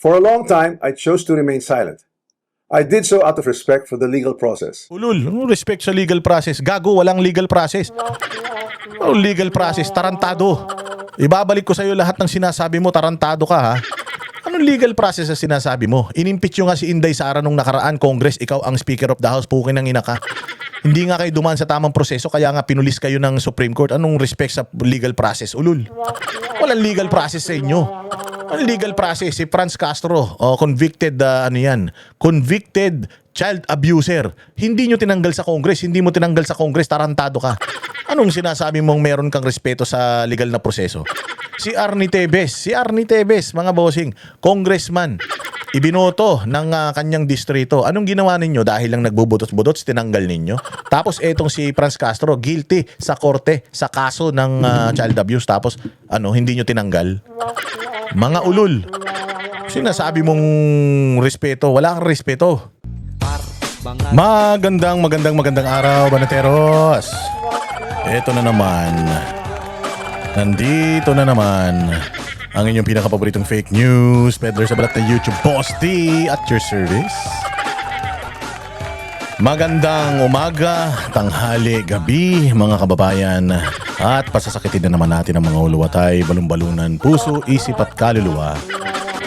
For a long time, I chose to remain silent. I did so out of respect for the legal process. Ulul, ano respect sa legal process? Gago, walang legal process. Oh, legal process, tarantado. Ibabalik ko sa iyo lahat ng sinasabi mo, tarantado ka ha. Anong legal process sa sinasabi mo? Inimpeach nyo nga si Inday Sara nung nakaraan Congress, ikaw ang Speaker of the House, pukin ng ina ka. Hindi nga kayo dumaan sa tamang proseso, kaya nga pinulis kayo ng Supreme Court. Anong respect sa legal process? Ulul. Walang legal process sa inyo. Ang legal process, si Franz Castro, convicted, convicted child abuser. Hindi nyo tinanggal sa Congress, hindi mo tinanggal sa Congress, tarantado ka. Anong sinasabi mong meron kang respeto sa legal na proseso? Si Arnie Tevez, mga bossing, congressman, ibinoto ng kanyang distrito. Anong ginawa ninyo? Dahil lang nagbubudots-budots, tinanggal ninyo. Tapos etong si Franz Castro, guilty sa korte sa kaso ng child abuse. Tapos hindi nyo tinanggal. Mga ulul, sinasabi mong respeto, wala kang respeto. Magandang araw, Banateros. Eto na naman. Nandito na naman ang inyong pinakapaboritong fake news peddler sa balat ng YouTube, Boss D, at your service. Magandang umaga, tanghali, gabi, mga kababayan. At pasasakitin na naman natin ang mga uluwatay, balon-balunan, puso, isip at kaluluwa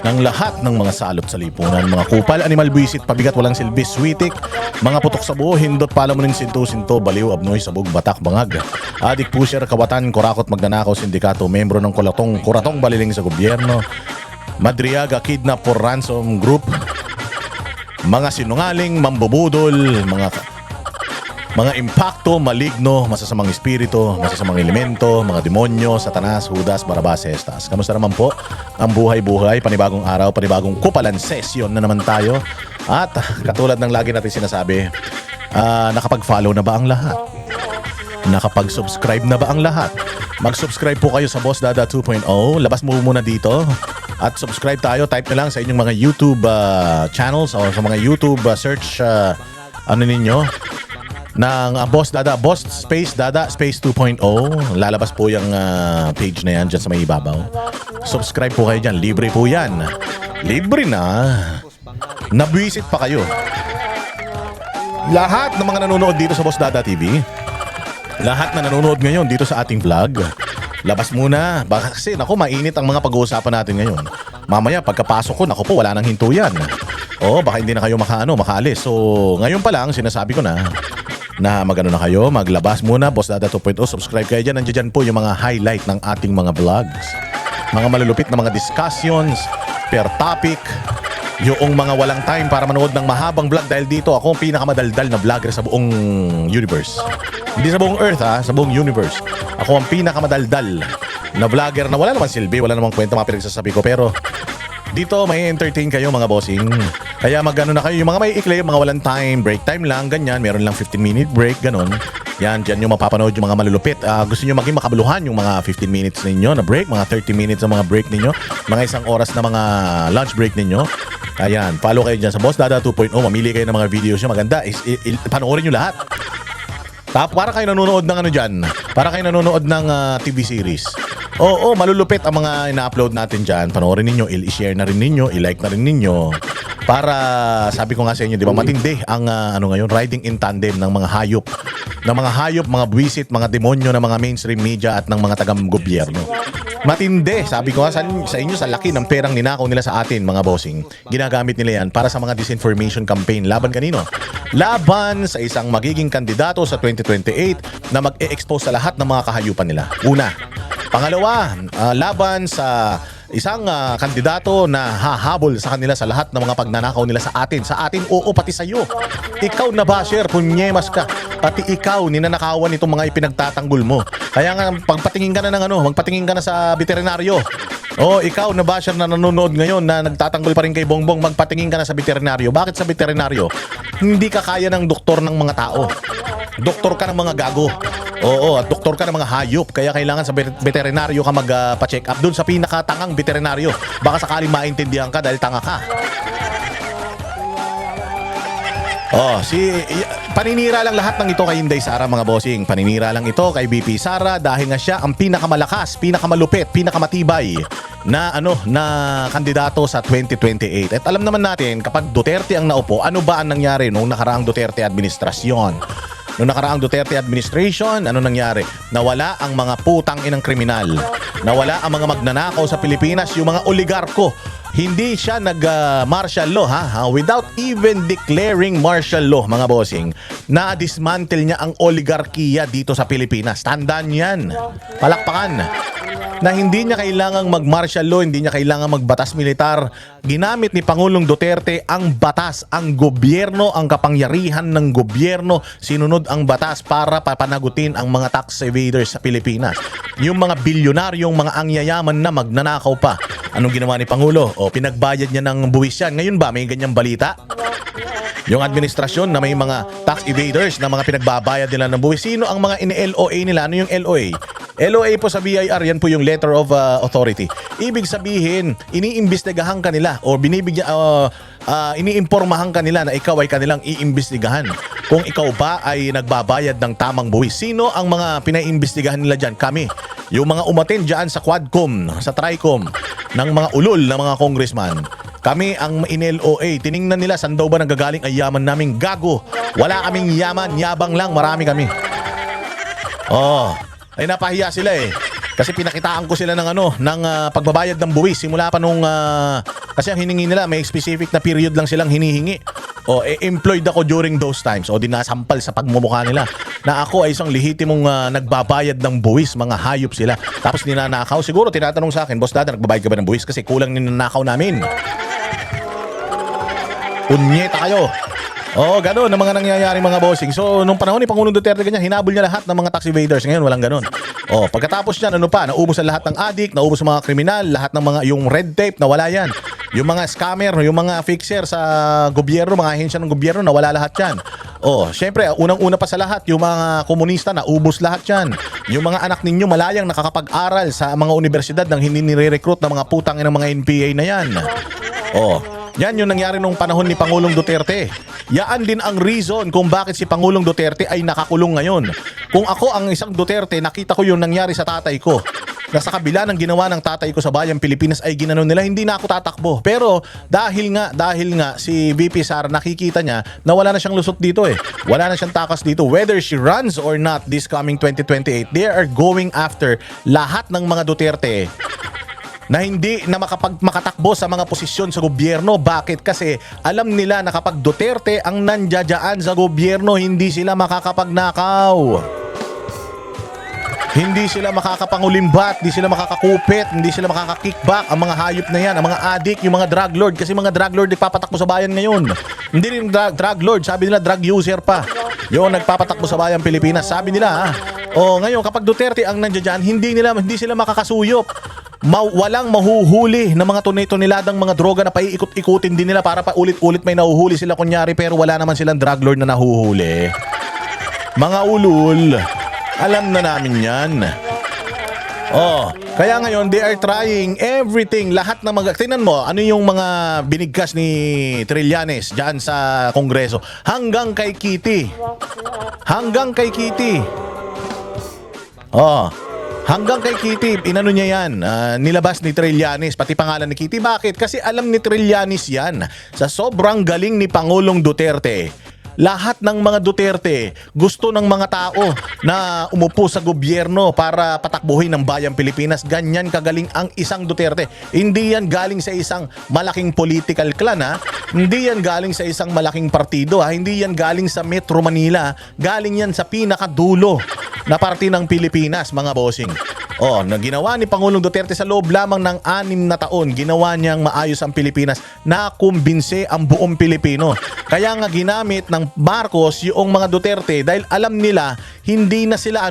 ng lahat ng mga salot sa lipunan, mga kupal, animal, buwisit, pabigat, walang silbi, switik, mga putok sa buho, hindot, palamunin, sinto, baliw, abnoy, sabog, batak, bangag, adik, pusher, kawatan, kurakot, magnanakaw, sindikato, membro ng kuratong baliling sa gobyerno, madriaga, kidnap for ransom group, mga sinungaling, mambubudol, mga impacto, maligno, masasamang espiritu, masasamang elemento, mga demonyo, satanas, Judas, Barabas, Estas. Kamusta naman po ang buhay-buhay, panibagong araw, panibagong kupalan session na naman tayo. At katulad ng lagi natin sinasabi, nakapag-follow na ba ang lahat? Nakapag-subscribe na ba ang lahat? Mag-subscribe po kayo sa Boss Dada 2.0. Labas mo muna dito. At subscribe tayo. Type na lang sa inyong mga YouTube channels o sa mga YouTube search ninyo ng Boss Dada, Boss Space Dada Space 2.0. Lalabas po yung page na yan dyan sa may ibabaw. Subscribe po kayo dyan. Libre po yan. Libre na. Nabwisit pa kayo. Lahat ng mga nanonood dito sa Boss Dada TV, lahat na nanonood ngayon dito sa ating vlog, labas muna. Baka kasi, mainit ang mga pag-uusapan natin ngayon. Mamaya, pagkapasok ko, po, wala nang hinto yan. Baka hindi na kayo makaalis. So, ngayon pa lang, sinasabi ko na magano na kayo, maglabas muna, Boss Dada 2.0, subscribe kayo dyan. Nandiyan po yung mga highlight ng ating mga vlogs. Mga malulupit na mga discussions per topic. Yung mga walang time para manood ng mahabang vlog dahil dito ako ang pinakamadaldal na vlogger sa buong universe. Hindi sa buong earth sa buong universe. Ako ang pinakamadaldal na vlogger na wala namang silbi, wala namang kwenta mga pinagsasabi ko. Pero dito may entertain kayo mga bossing. Kaya magano na kayo, yung mga may ikli, yung mga walang time, break time lang, ganyan. Meron lang 15-minute break, ganon. Yan, dyan yung mapapanood yung mga malulupit. Gusto nyo maging makabuluhan yung mga 15 minutes ninyo na break, mga 30 minutes na mga break ninyo, mga isang oras na mga lunch break ninyo. Ayan, follow kayo dyan sa Boss Dada 2.0. Mamili kayo ng mga videos nyo. Maganda, panoorin nyo lahat. Para kayo nanonood ng para kayo nanonood ng TV series. Oo, malulupit ang mga ina-upload natin dyan. Panoorin ninyo, i-share na rin ninyo, i-like na rin ninyo. Para, sabi ko nga sa inyo, di ba, matindi ang ngayon, riding in tandem ng mga hayop. Ng mga hayop, mga buwisit, mga demonyo ng mga mainstream media at ng mga taga-gobyerno. Matindi, sabi ko nga sa inyo, sa laki ng perang ninakaw nila sa atin, mga bossing. Ginagamit nila yan para sa mga disinformation campaign. Laban kanino? Laban sa isang magiging kandidato sa 2028 na mag-e-expose sa lahat ng mga kahayupan nila. Una. Pangalawa, laban sa isang kandidato na hahabol sa kanila sa lahat ng mga pagnanakaw nila sa atin. Sa atin, oo, pati sa iyo. Ikaw na basher, punyemas ka. Pati ikaw, ninanakawan itong mga ipinagtatanggol mo. Kaya nga, pagpatingin ka na magpatingin ka na sa veterinaryo. Ikaw na basher na nanonood ngayon na nagtatanggol pa rin kay Bongbong, magpatingin ka na sa veterinaryo. Bakit sa veterinaryo? Hindi ka kaya ng doktor ng mga tao. Doktor ka ng mga gago. Oo, at doktor ka ng mga hayop. Kaya kailangan sa veterinaryo ka magpa-check up. Doon sa pinakatangang veterinaryo. Baka sakaling maintindihan ka dahil tanga ka. paninira lang lahat ng ito kay Inday Sara mga bossing. Paninira lang ito kay BP Sara dahil nga siya ang pinakamalakas, pinakamalupit, pinakamatibay na kandidato sa 2028. At alam naman natin kapag Duterte ang naupo, ano ba ang nangyari nung nakaraang Duterte administrasyon? Noong nakaraang Duterte administration, ano nangyari? Nawala ang mga putang inang kriminal. Nawala ang mga magnanakaw sa Pilipinas, yung mga oligarko. Hindi siya nag-martial law without even declaring martial law mga bossing. Na-dismantle niya ang oligarkiya dito sa Pilipinas. Tandaan yan. Palakpakan. Na hindi niya kailangang mag-martial law, hindi niya kailangang magbatas militar. Ginamit ni Pangulong Duterte ang batas, ang gobyerno, ang kapangyarihan ng gobyerno. Sinunod ang batas para papanagutin ang mga tax evaders sa Pilipinas. Yung mga bilyonaryong mga angyayaman na magnanakaw pa. Anong ginawa ni Pangulo? O pinagbayad niya ng buwis yan. Ngayon ba may ganyang balita? Yung administrasyon na may mga tax evaders na mga pinagbabayad nila ng buwis. Sino ang mga in-LOA nila? Ano yung LOA? LOA po sa BIR, yan po yung letter of authority. Ibig sabihin, iniimbestigahan ka nila o iniimpormahan ka nila na ikaw ay kanilang iimbestigahan. Kung ikaw ba ay nagbabayad ng tamang buwis. Sino ang mga pinaiimbestigahan nila dyan? Kami. Yung mga umatin dyan sa Quadcom, sa Tricom, ng mga ulol na mga congressman. Kami ang in-LOA. Tiningnan nila saan daw ba nanggagaling ay yaman naming gago. Wala kaming yaman, yabang lang, marami kami. Ay napahiya sila eh. Kasi pinakitaan ko sila ng pagbabayad ng buwis simula pa nung kasi ang hiningi nila may specific na period lang silang hinihingi. Employed ako during those times o dinasampal sa pagmumukha nila na ako ay isang lehitimong nagbabayad ng buwis, mga hayop sila. Tapos ninanakaw, siguro tinatanong sa akin, Boss Dada, nagbabayad ka ba ng buwis? Kasi kulang ninanakaw namin. Punyeta kayo. Gano'n ang mga nangyayari mga bossing. So, nung panahon ni Pangulong Duterte ganyan, hinabol niya lahat ng mga tax evaders. Ngayon, walang gano'n. Pagkatapos niyan, naubos ang lahat ng adik, naubos ang mga kriminal, lahat ng mga, yung red tape, nawala yan. Yung mga scammer, yung mga fixer sa gobyerno, mga ahensya ng gobyerno, nawala lahat yan. Syempre, unang-una pa sa lahat, yung mga komunista, naubos lahat yan. Yung mga anak ninyo, malayang nakakapag-aral sa mga universidad nang hindi nire-recruit ng mga putang ng mga NPA na yan. Yan yung nangyari nung panahon ni Pangulong Duterte. Yaan din ang reason kung bakit si Pangulong Duterte ay nakakulong ngayon. Kung ako ang isang Duterte, nakita ko yung nangyari sa tatay ko. Na sa kabila ng ginawa ng tatay ko sa bayang Pilipinas ay ginanon nila, hindi na ako tatakbo. Pero dahil nga si VP Sara nakikita niya na wala na siyang lusot dito eh. Wala na siyang takas dito. Whether she runs or not this coming 2028, they are going after lahat ng mga Duterte na hindi na makatakbo sa mga posisyon sa gobyerno. Bakit? Kasi alam nila na kapag Duterte ang nandiyadyaan sa gobyerno, hindi sila makakapagnakaw. Hindi sila makakapangulimbat, hindi sila makakakupit, hindi sila makakakickback. Ang mga hayop na yan, ang mga adik, yung mga drug lord. Kasi mga drug lord nagpapatakbo sa bayan ngayon. Hindi rin drug lord, sabi nila drug user pa. Yung nagpapatakbo sa bayan Pilipinas, sabi nila ngayon kapag Duterte ang nandiyadyaan, hindi sila makakasuyop. Walang mahuhuli na mga tunay-tuniladang mga droga na paiikot-ikutin din nila para pa ulit-ulit may nahuhuli sila kunyari pero wala naman silang drug lord na nahuhuli. Mga ulul, alam na namin yan. Kaya ngayon they are trying everything, lahat ng mga tingnan mo, ano yung mga binigkas ni Trillanes diyan sa Kongreso hanggang kay Kitty. Hanggang kay Kitty, inano niya yan, nilabas ni Trillanes, pati pangalan ni Kitty. Bakit? Kasi alam ni Trillanes yan, sa sobrang galing ni Pangulong Duterte. Lahat ng mga Duterte gusto ng mga tao na umupo sa gobyerno para patakbuhin ng bayang Pilipinas. Ganyan kagaling ang isang Duterte. Hindi yan galing sa isang malaking political clan Hindi yan galing sa isang malaking partido Hindi yan galing sa Metro Manila. Galing yan sa pinakadulo na parte ng Pilipinas mga bossing. Na ginawa ni Pangulong Duterte sa loob lamang ng 6 na taon, ginawa niyang maayos ang Pilipinas, nakumbinse ang buong Pilipino. Kaya nga ginamit ng Marcos yung mga Duterte dahil alam nila hindi na sila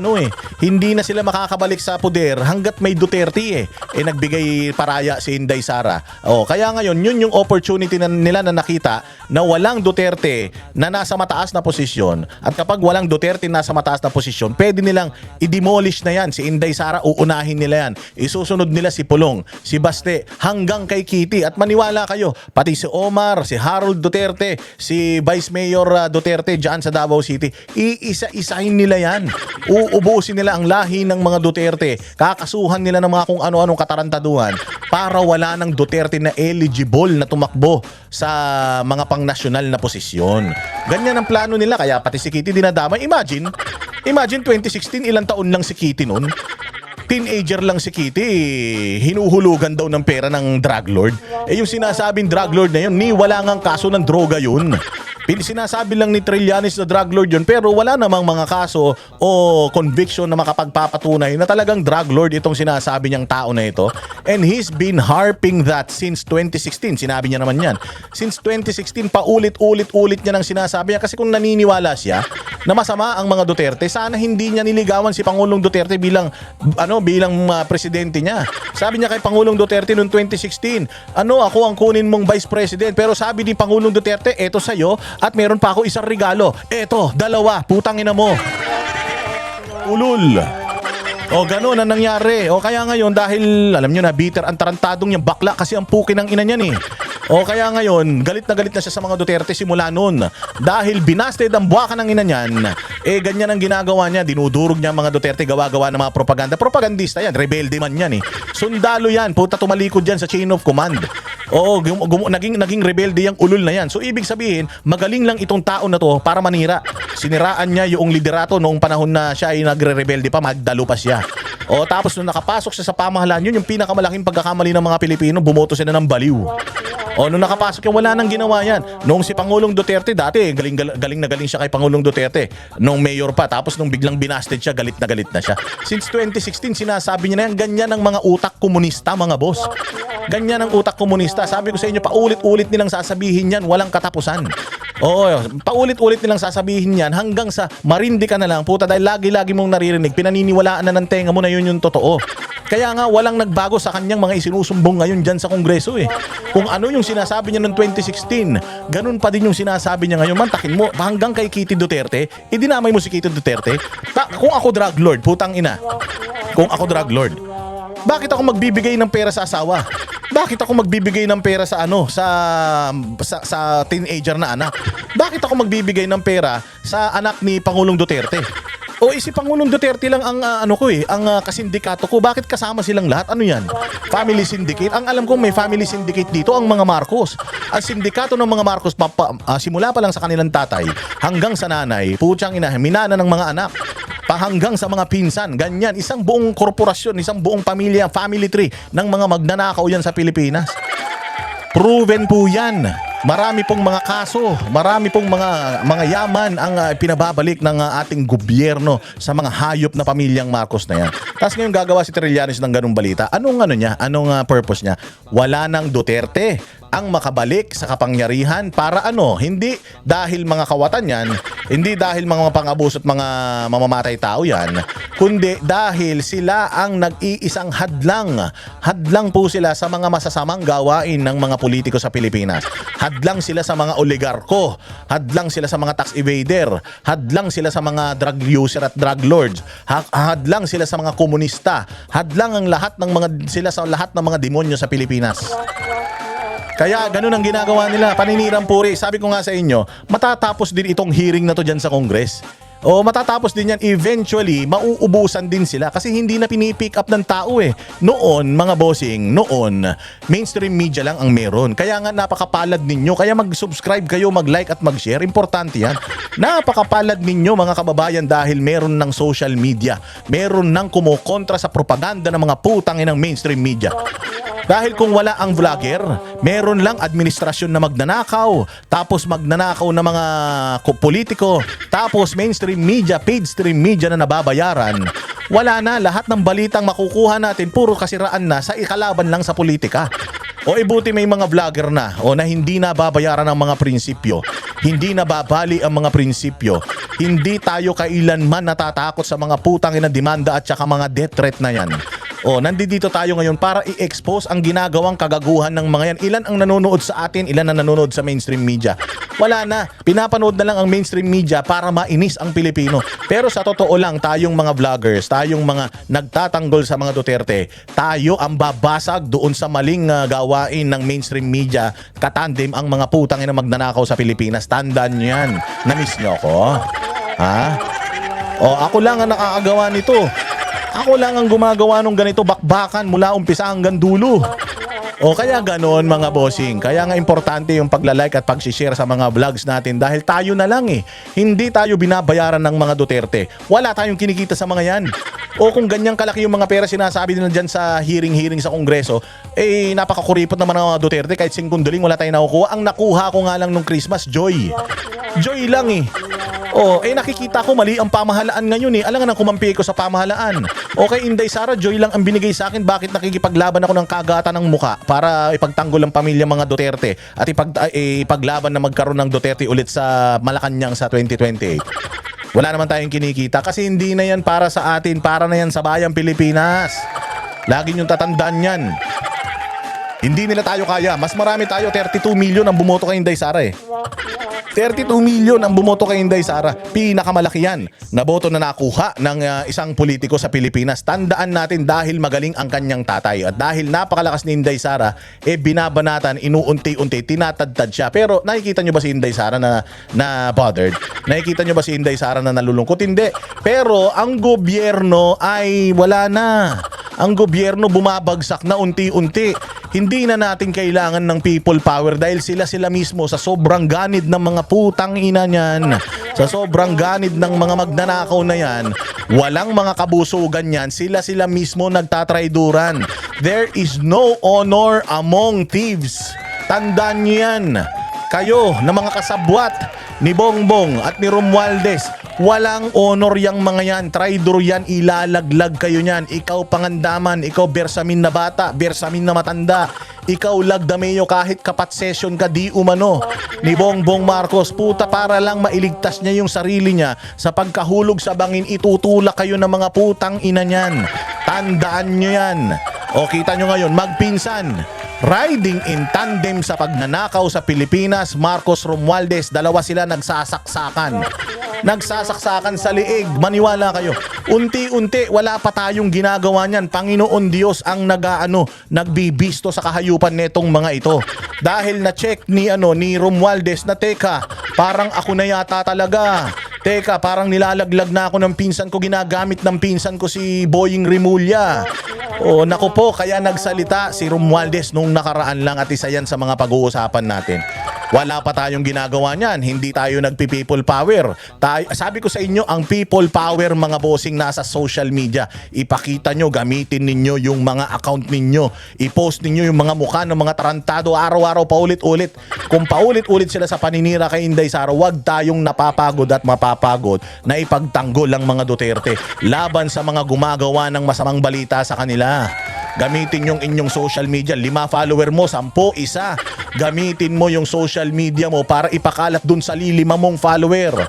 hindi na sila makakabalik sa poder hanggat may Duterte nagbigay paraya si Inday Sara. Kaya ngayon yun yung opportunity nila na nakita na walang Duterte na nasa mataas na posisyon, at kapag walang Duterte nasa mataas na posisyon, pwede nilang i-demolish na yan. Si Inday Sara, uunahin nila yan. Isusunod nila si Pulong, si Baste, hanggang kay Kitty. At maniwala kayo, pati si Omar, si Harold Duterte, si Vice Mayor Duterte dyan sa Davao City, iisa-isahin nila yan. Uubusin nila ang lahi ng mga Duterte. Kakasuhan nila ng mga kung ano-anong katarantaduhan para wala ng Duterte na eligible na tumakbo sa mga pang-nasyonal na posisyon. Ganyan ang plano nila, kaya pati si Kitty dinadamay. Imagine 2016, ilang taon lang si Kitty noon. Teenager lang si Kitty, hinuhulugan daw ng pera ng drug lord. Yung sinasabing drug lord na yun, wala ngang kaso ng droga yun. Sinasabi lang ni Trillanes na drug lord yun, pero wala namang mga kaso o conviction na makapagpapatunay na talagang drug lord itong sinasabi niyang tao na ito. And he's been harping that since 2016. Sinabi niya naman yan. Since 2016, paulit-ulit niya nang sinasabi niya. Kasi kung naniniwala siya na masama ang mga Duterte, sana hindi niya niligawan si Pangulong Duterte bilang presidente niya. Sabi niya kay Pangulong Duterte noong 2016, ako ang kunin mong vice president. Pero sabi ni Pangulong Duterte, eto sa'yo, at meron pa ako isang regalo. Eto, dalawa, putang ina mo. Ulul. O ganun ang nangyari. O kaya ngayon, dahil alam nyo na, bitter ang tarantadong yung bakla kasi ang puki ng ina niyan eh. O kaya ngayon, galit na siya sa mga Duterte simula noon. Dahil binasted ang buwaka ng ina niyan, ganyan ang ginagawa niya. Dinudurog niya ang mga Duterte, gawa-gawa ng mga propaganda. Propagandista yan, rebelde man yan eh. Sundalo yan, puta tumalikod yan sa chain of command. Oo, naging rebelde yung ulul na yan. So ibig sabihin, magaling lang itong tao na to para manira. Siniraan niya yung liderato noong panahon na siya ay nagre-rebelde pa, magdalo pa siya. O tapos nung nakapasok siya sa pamahalaan, yun yung pinakamalaking pagkakamali ng mga Pilipino, bumoto sila ng baliw. O nung nakapasok yan, wala nang ginawa yan. Noong si Pangulong Duterte, dati galing na galing siya kay Pangulong Duterte. Noong mayor pa, tapos nung biglang binasted siya, galit na siya. Since 2016, sinasabi niya na yan, ganyan ang mga utak komunista, mga boss. Ganyan ang utak komunista. Sabi ko sa inyo, paulit-ulit nilang sasabihin yan, walang katapusan. Oo, paulit-ulit nilang sasabihin yan hanggang sa marindi ka na lang, puta, dahil lagi-lagi mong naririnig, pinaniniwalaan na ng tenga mo na yun yung totoo. Kaya nga walang nagbago sa kanyang mga isinusumbong ngayon dyan sa Kongreso eh. Kung ano yung sinasabi niya noong 2016, ganun pa din yung sinasabi niya ngayon. Mantakin mo, hanggang kay Kitty Duterte, idinamay mo si Kitty Duterte. Kung ako drug lord, putang ina. Kung ako drug lord, bakit ako magbibigay ng pera sa asawa? Bakit ako magbibigay ng pera sa sa teenager na anak? Bakit ako magbibigay ng pera sa anak ni Pangulong Duterte? O si Pangulong Duterte lang ang ang kasindikato ko. Bakit kasama silang lahat? Ano yan? Family syndicate? Ang alam ko may family syndicate dito ang mga Marcos. Ang sindikato ng mga Marcos simula pa lang sa kanilang tatay hanggang sa nanay, putyang ina, minana ng mga anak. Pahanggang sa mga pinsan, ganyan, isang buong korporasyon, isang buong pamilya, family tree ng mga magnanakaw yan sa Pilipinas. Proven po yan. Marami pong mga kaso, marami pong mga yaman ang pinababalik ng ating gobyerno sa mga hayop na pamilyang Marcos na yan. Tapos ngayon gagawa si Trillanes ng ganung balita. Anong purpose niya? Wala nang Duterte ang makabalik sa kapangyarihan para hindi dahil mga kawatan yan, hindi dahil mga pang-abuso at mga mamamatay tao yan, kundi dahil sila ang nag-iisang hadlang po sila sa mga masasamang gawain ng mga politiko sa Pilipinas. Hadlang sila sa mga oligarko, hadlang sila sa mga tax evader, hadlang sila sa mga drug user at drug lords, hadlang sila sa mga komunista, hadlang ang lahat ng sila sa lahat ng mga demonyo sa Pilipinas. Kaya ganun ang ginagawa nila, paninirang puri. Sabi ko nga sa inyo, matatapos din itong hearing na to dyan sa Congress. O matatapos din yan, eventually, mauubusan din sila kasi hindi na pinipick up ng tao eh. Noon, mga bossing, mainstream media lang ang meron. Kaya nga napakapalad ninyo. Kaya mag-subscribe kayo, mag-like at mag-share. Importante yan. Napakapalad ninyo mga kababayan dahil meron ng social media. Meron ng kumukontra sa propaganda ng mga putang inang mainstream media. Dahil kung wala ang vlogger, meron lang administrasyon na magnanakaw, tapos magnanakaw na mga politiko, tapos mainstream media, paid stream media na nababayaran. Wala na, lahat ng balitang makukuha natin, puro kasiraan na sa ikalaban lang sa politika. O ibuti may mga vlogger na na hindi na babayaran ang mga prinsipyo, hindi na babali ang mga prinsipyo, hindi tayo kailanman natatakot sa mga putang ina demanda at saka mga death threat na yan. Nandito tayo ngayon para i-expose ang ginagawang kagaguhan ng mga yan. Ilan ang nanonood sa atin, ilan ang nanonood sa mainstream media? Wala na. Pinapanood na lang ang mainstream media para mainis ang Pilipino. Pero sa totoo lang, tayong mga vloggers, tayong mga nagtatanggol sa mga Duterte, tayo ang babasag doon sa maling gawain ng mainstream media. Katandem ang mga putang ina magnanakaw sa Pilipinas. Tandaan nyo yan. Na-miss nyo ako? Ha? Ako lang ang nakakagawa nito. Ako lang ang gumagawa ng ganito bakbakan mula umpisa hanggang dulo. Kaya ganoon mga bossing. Kaya nga importante yung pagla-like at pag-share sa mga vlogs natin dahil tayo na lang Hindi tayo binabayaran ng mga Duterte. Wala tayong kinikita sa mga yan. Kung ganyang kalaki yung mga pera sinasabi nila dyan sa hearing sa Kongreso, napakakuripot naman ng mga Duterte kahit singkunduling wala tayong nakukuha. Ang nakuha ko nga lang nung Christmas, joy. Joy lang nakikita ko mali ang pamahalaan ngayon Alangan ang kumampi ko sa pamahalaan. Okay, Inday Sara, joy lang ang binigay sa akin. Bakit nakikipaglaban ako ng kagatan ng muka para ipagtanggol ang pamilya mga Duterte at ipaglaban na magkaroon ng Duterte ulit sa Malacanang sa 2028? Wala naman tayong kinikita kasi hindi na yan para sa atin, para na yan sa bayang Pilipinas. Lagi niyong tatandaan yan. Hindi nila tayo kaya. Mas marami tayo, 32 million ang bumoto kay Inday Sara 32 million ang bumoto kay Inday Sara. Pinakamalaki yan na boto na nakuha ng isang politiko sa Pilipinas. Tandaan natin dahil magaling ang kanyang tatay at dahil napakalakas ni Inday Sara, binabanatan, inuunti-unti, tinatadtad siya. Pero nakikita nyo ba si Inday Sara na bothered? Nakikita nyo ba si Inday Sara na nalulungkot? Hindi. Pero ang gobyerno ay wala na. Ang gobyerno bumabagsak na unti-unti. Hindi na natin kailangan ng people power dahil sila mismo sa sobrang ganid ng mga putang ina niyan, sa sobrang ganid ng mga magnanakaw na yan, walang mga kabusugan yan, sila mismo nagtatrayduran. There is no honor among thieves. Tandaan niyo yan. Kayo na mga kasabwat ni Bongbong at ni Romualdez, walang honor yang mga yan. Traidor yan, ilalaglag kayo niyan. Ikaw pangandaman, ikaw bersamin na bata, bersamin na matanda, ikaw lagdameyo kahit kapat session ka di umano ni Bongbong Marcos, puta, para lang mailigtas niya yung sarili niya sa pagkahulog sa bangin, itutulak kayo ng mga putang ina niyan. Tandaan nyo yan. Kita nyo ngayon, magpinsan, riding in tandem sa pagnanakaw sa Pilipinas, Marcos, Romualdez, dalawa sila nagsasaksakan sa liig. Maniwala kayo. Unti-unti, wala pa tayong ginagawa niyan. Panginoon Diyos ang nagbibisto sa kahayupan netong mga ito. Dahil na-check ni Romualdez na teka, parang ako na yata talaga. Teka, parang nilalaglag na ako ng pinsan ko, ginagamit ng pinsan ko si Boying Rimulya. Naku po, kaya nagsalita si Romualdez nung nakaraan lang at isa yan sa mga pag-uusapan natin. Wala pa tayong ginagawa niyan. Hindi tayo nagpi-people power. Sabi ko sa inyo, ang people power mga bossing nasa social media. Ipakita nyo, gamitin ninyo yung mga account ninyo. I-post ninyo yung mga mukha ng mga tarantado araw-araw paulit-ulit. Kung paulit-ulit sila sa paninira kay Inday Sara, wag tayong napapagod at mapapagod na ipagtanggol ang mga Duterte laban sa mga gumagawa ng masamang balita sa kanila. Gamitin yung inyong social media. 5 follower mo, 10, 1. Gamitin mo yung social media mo para ipakalat dun sa 5 mong follower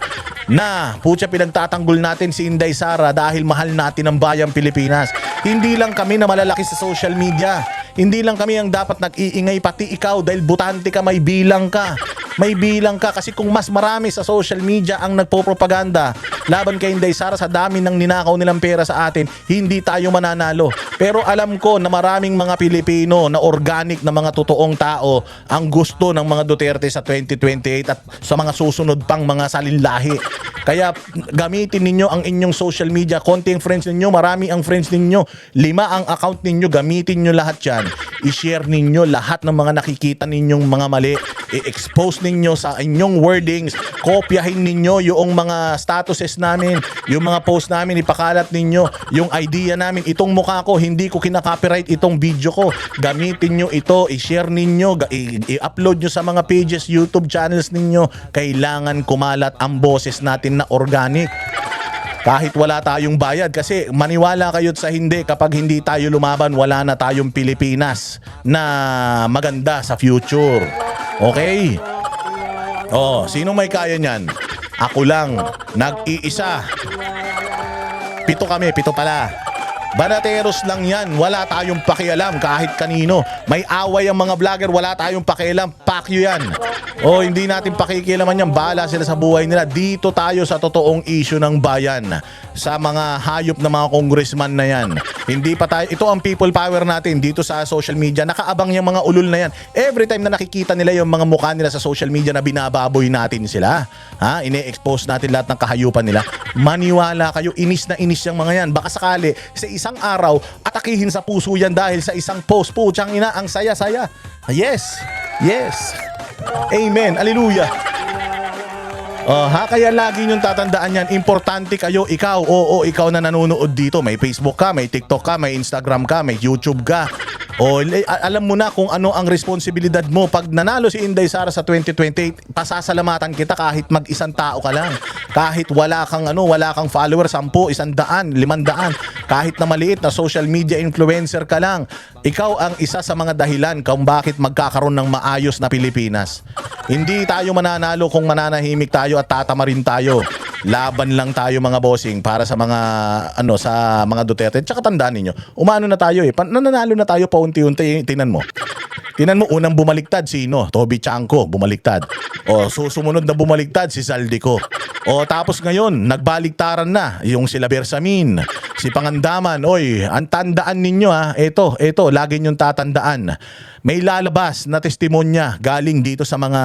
na putya pinagtatanggol natin si Inday Sara dahil mahal natin ang bayang Pilipinas. Hindi lang kami na malalaki sa social media. Hindi lang kami ang dapat nag-iingay, pati ikaw dahil butante ka, may bilang ka. May bilang ka kasi kung mas marami sa social media ang nagpopropaganda laban kay Inday Sara sa dami ng ninakaw nilang pera sa atin, hindi tayo mananalo. Pero alam ko na maraming mga Pilipino na organic na mga totoong tao ang gusto ng mga Duterte sa 2028 at sa mga susunod pang mga salinlahi. Kaya gamitin ninyo ang inyong social media. Konti ang friends ninyo, marami ang friends ninyo, 5 ang account ninyo, gamitin nyo lahat yan. I-share ninyo lahat ng mga nakikita ninyong mga mali. I-expose ninyo sa inyong wordings. Kopyahin ninyo yung mga statuses namin, yung mga post namin, ipakalat ninyo yung idea namin. Itong mukha ko, hindi ko kinaka-copyright itong video ko. Gamitin nyo ito, i-share ninyo, i-upload nyo sa mga pages, YouTube channels ninyo. Kailangan kumalat ang boses natin na organic. Kahit wala tayong bayad, kasi maniwala kayo sa hindi, kapag hindi tayo lumaban, wala na tayong Pilipinas na maganda sa future. Okay? Sino may kaya niyan? Ako lang, nag-iisa. 7 kami, 7 pala. Banateros lang yan. Wala tayong pakialam kahit kanino. May away ang mga vlogger, wala tayong pakialam. Pakyo yan. O hindi natin pakikialaman yan. Bahala sila sa buhay nila. Dito tayo sa totoong issue ng bayan. Sa mga hayop na mga congressman na yan. Hindi pa tayo, ito ang people power natin dito sa social media. Nakaabang yung mga ulol na yan. Every time na nakikita nila yung mga mukha nila sa social media na binababoy natin sila. Ha? Ine-expose natin lahat ng kahayupan nila. Maniwala kayo, inis na inis yung mga yan. Baka sakali, sa isang araw, atakihin sa puso yan dahil sa isang post. Putsang ina, ang saya-saya. Yes. Yes. Amen. Alleluia. Kaya lagi niyong tatandaan yan. Importante kayo, ikaw. Oo, ikaw na nanonood dito. May Facebook ka, may TikTok ka, may Instagram ka, may YouTube ka. Alam mo na kung ano ang responsibilidad mo. Pag nanalo si Inday Sara sa 2028, pasasalamatan kita kahit mag-isang tao ka lang. Kahit wala kang follower, 10, 100, 500. Kahit na maliit na social media influencer ka lang. Ikaw ang isa sa mga dahilan kung bakit magkakaroon ng maayos na Pilipinas. Hindi tayo mananalo kung mananahimik tayo at tatama rin tayo. Laban lang tayo mga bossing para sa mga sa mga Duterte. Tsaka tandaan niyo, umano na tayo nananalo na tayo paunti-unti. Tingnan mo, unang bumaliktad sino? Toby Chanco, bumaliktad. Susunod na bumaliktad si Zaldico. Tapos ngayon, nagbaliktaran na yung sila Bersamin, si Pangandaman. Ang tandaan ninyo ito, lagi niyong tatandaan. May lalabas na testimonya galing dito sa mga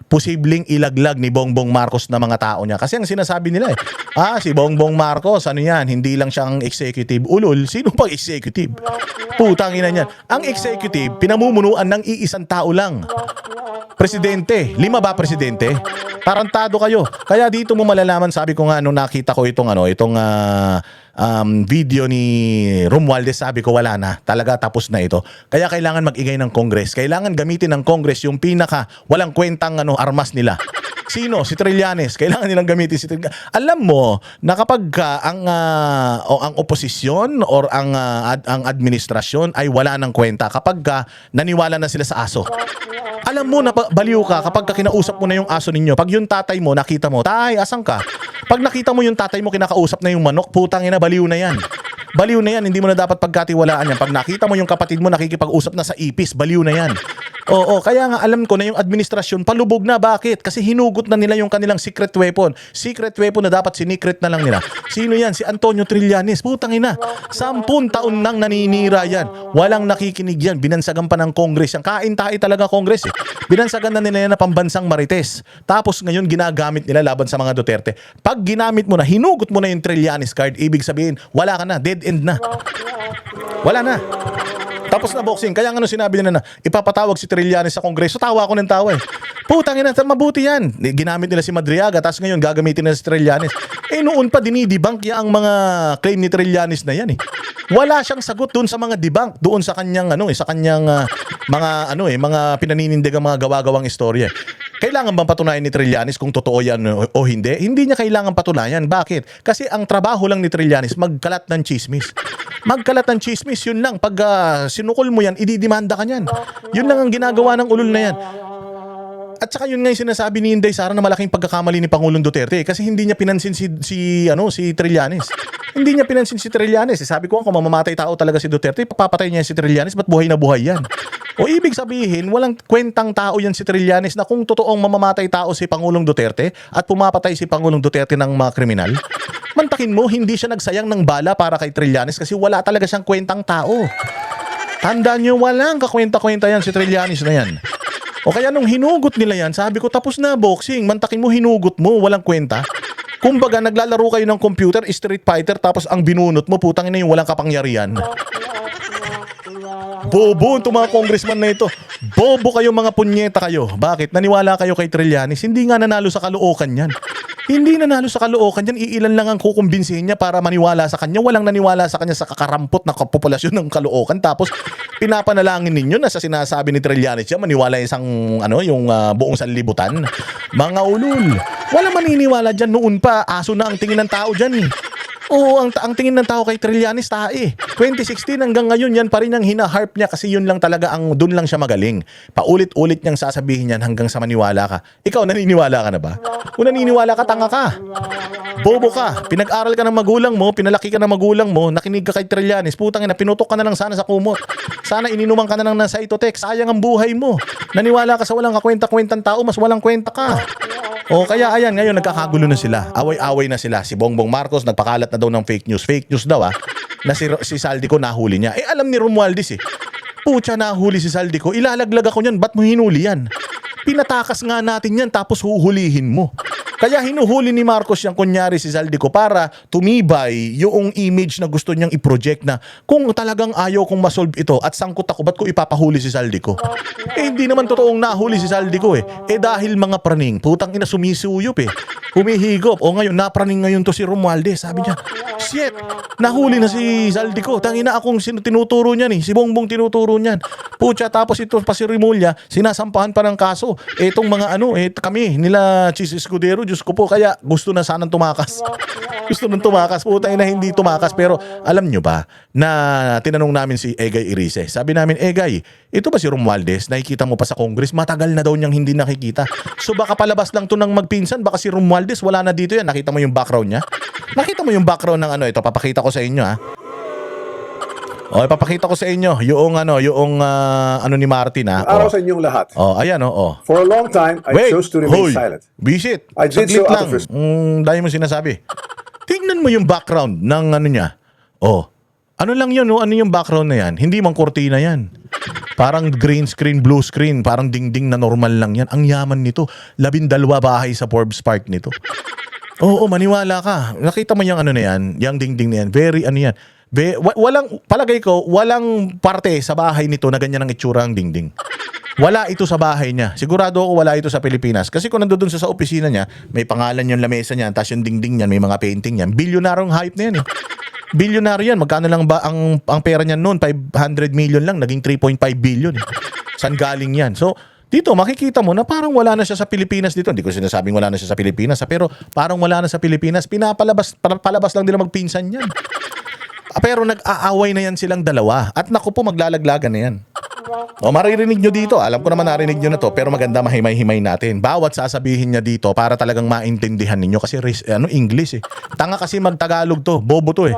posibleng ilaglag ni Bongbong Marcos na mga tao niya. Kasi ang sinasabi nila si Bongbong Marcos, hindi lang siyang executive ulol. Sino pang executive? Putang ina niyan. Ang executive, pinamumunuan ng iisang tao lang. Presidente. 5 ba presidente? Tarantado kayo. Kaya dito mo malalaman, sabi ko nga nung nakita ko itong video ni Romualdez, sabi ko wala na. Talaga tapos na ito. Kaya kailangan mag-ingay ng Congress. Kailangan gamitin ng Congress yung pinaka walang kwentang armas nila. Sino? Si Trillanes. Kailangan nilang gamitin si Trillanes. Alam mo na kapag ang oposisyon or ang administrasyon ay wala ng kwenta kapag naniwala na sila sa aso. Alam mo na baliw ka kapag kinausap mo na yung aso ninyo. Pag yung tatay mo nakita mo, tay, asan ka? Pag nakita mo yung tatay mo kinakausap na yung manok, putang ina, baliw na yan. Baliw na yan, hindi mo na dapat pagkatiwalaan yan. Pag nakita mo yung kapatid mo nakikipag-usap na sa ipis, baliw na yan. Kaya nga alam ko na yung administrasyon palubog na. Bakit? Kasi hinugot na nila yung kanilang secret weapon. Secret weapon na dapat sinikret na lang nila. Sino yan? Si Antonio Trillanes. Putang ina. 10 taon nang naninira yan. Walang nakikinig yan. Binansagan pa ng Congress yan. Kain-tae talaga Congress Binansagan na nila yan na pambansang marites. Tapos ngayon ginagamit nila laban sa mga Duterte. Pag ginamit mo na, hinugot mo na yung Trillanes card, ibig sabihin, wala ka na. Dead end na. Wala na. Tapos na boxing. Kaya nga sinabi nila na ipapatawag si Trillanes sa Kongreso. Tawa ako ng tawa Putang ina, mabuti yan. Ginamit nila si Madriaga, tapos ngayon gagamitin nila si Trillanes. Noon pa dinidebank ang mga claim ni Trillanes na yan Wala siyang sagot doon sa mga debunk, doon sa kanyang mga pinaninindigang mga gawa-gawang istorya. Kailangan bang patunayan ni Trillanes kung totoo yan o hindi? Hindi niya kailangan patunayan. Bakit? Kasi ang trabaho lang ni Trillanes magkalat ng chismis. Magkalat ng chismis, yun lang. Pag sinukol mo yan, ididimanda ka niyan. Yun lang ang ginagawa ng ulol na yan. At saka yun nga yung sinasabi ni Inday Sara na malaking pagkakamali ni Pangulong Duterte kasi hindi niya pinansin si Trillanes. Hindi niya pinansin si Trillanes. Sabi ko kung mamamatay tao talaga si Duterte, papatay niya si Trillanes, ba't buhay na buhay yan? Ibig sabihin, walang kwentang tao yan si Trillanes na kung totoong mamamatay tao si Pangulong Duterte at pumapatay si Pangulong Duterte ng mga kriminal. Mantakin mo, hindi siya nagsayang ng bala para kay Trillanes kasi wala talaga siyang kwentang tao. Tandaan niyo, walang kakwenta-kwenta yan si Trillanes na yan. Kaya nung hinugot nila yan, sabi ko tapos na boxing, mantakin mo, hinugot mo, walang kwenta. Kumbaga, naglalaro kayo ng computer, Street Fighter, tapos ang binunot mo, putang ina yung walang kapangyarihan. Bobo itong mga congressman na ito. Bobo kayo, mga punyeta kayo. Bakit? Naniwala kayo kay Trillanes. Hindi nga nanalo sa Caloocan yan. Hindi nanalo sa Caloocan yan. Iilan lang ang kukumbinsihin niya para maniwala sa kanya. Walang naniwala sa kanya sa kakarampot na populasyon ng Caloocan. Tapos pinapanalangin ninyo na sa sinasabi ni Trillanes siya maniwala yung buong sanlibutan. Mga ulul. Walang maniniwala dyan noon pa. Aso na ang tingin ng tao dyan Oo, ang tingin ng tao kay Trillanes tae. 2016 hanggang ngayon yan pa rin ang hinaharp niya kasi yun lang talaga doon lang siya magaling. Paulit-ulit niyang sasabihin yan hanggang sa maniwala ka. Ikaw, naniniwala ka na ba? Kung naniniwala ka, tanga ka. Bobo ka. Pinag-aral ka ng magulang mo, pinalaki ka ng magulang mo, nakinig ka kay Trillanes, putang ina, pinutok ka na lang sana sa kumot. Sana ininuman ka na lang ng Cytotec. Sayang ang buhay mo. Naniwala ka sa walang kakwenta-kwentang tao, mas walang kwenta ka. O kaya ayan, ngayon nagkakagulo na sila. Away-away na sila. Si Bongbong Marcos nagpakalat na daw ng fake news. Fake news daw na si Saldico nahuli niya. Eh alam ni Romualdez Pucha, nahuli si Saldico. Ilalaglag ako niyan. Ba't mo hinuli yan? Pinatakas nga natin yan tapos huhulihin mo. Kaya hinuhuli ni Marcos yung kunyari si Saldico para tumibay yung image na gusto niyang i-project na kung talagang ayaw kong masolve ito at sangkot ako, ba't ko ipapahuli si Saldico? Eh hindi naman totoong nahuli si Saldico Eh dahil mga praning, putang ina sumisuyop Humihigop. O ngayon, napraning ngayon to si Romualdez. Sabi niya, shit, nahuli na si Saldico. Tangina akong tinuturo niyan si Bongbong tinuturo niyan. Pucha, tapos ito pa si Rimulya, sinasampahan pa ng kaso. Etong mga kami, nila Chis Escudero, Diyos ko po, kaya gusto na sanang tumakas. Gusto nang tumakas. Puta na hindi tumakas. Pero alam nyo ba na tinanong namin si Egay Irice. Sabi namin, Egay, ito ba si Romualdez? Nakikita mo pa sa Congress? Matagal na daw niyang hindi nakikita. So baka palabas lang to ng magpinsan. Baka si Romualdez wala na dito yan. Nakita mo yung background niya? Nakita mo yung background ng ito. Papakita ko sa inyo ipapakita ko sa inyo yung ni Martin Araw sa inyong lahat. Ayan For a long time, I chose to remain silent. Bisit. I did Saglit so out lang. of respect. Dahil mo sinasabi. Tingnan mo yung background ng niya. Ano lang yun, ano yung background na yan? Hindi mang kortina yan. Parang green screen, blue screen, parang dingding na normal lang yan. Ang yaman nito. 12 bahay sa Forbes Park nito. Oo, maniwala ka. Nakita mo yung na yan, yung dingding na yan. Very yan. Palagay ko, walang parte sa bahay nito na ganyan ang itsura ang dingding. Wala ito sa bahay niya. Sigurado ako wala ito sa Pilipinas. Kasi kung nandoon sa opisina niya, may pangalan yung lamesa niya, tapos yung dingding niyan, may mga painting niyan. Bilyonarong hype na yan Bilyonaryo yan. Magkano lang ba ang pera niyan noon? 500 million lang, naging 3.5 billion San galing yan? So, dito makikita mo na parang wala na siya sa Pilipinas dito. Hindi ko sinasabing wala na siya sa Pilipinas, pero parang wala na sa Pilipinas. Palabas lang nila magpinsan yan. Pero nag-aaway na yan silang dalawa. At naku po, maglalaglagan na yan. Maririnig nyo dito. Alam ko naman narinig nyo na to, pero maganda mahimay-himay natin. Bawat sasabihin niya dito para talagang maintindihan ninyo. Kasi English Tanga kasi mag-Tagalog to. Bobo to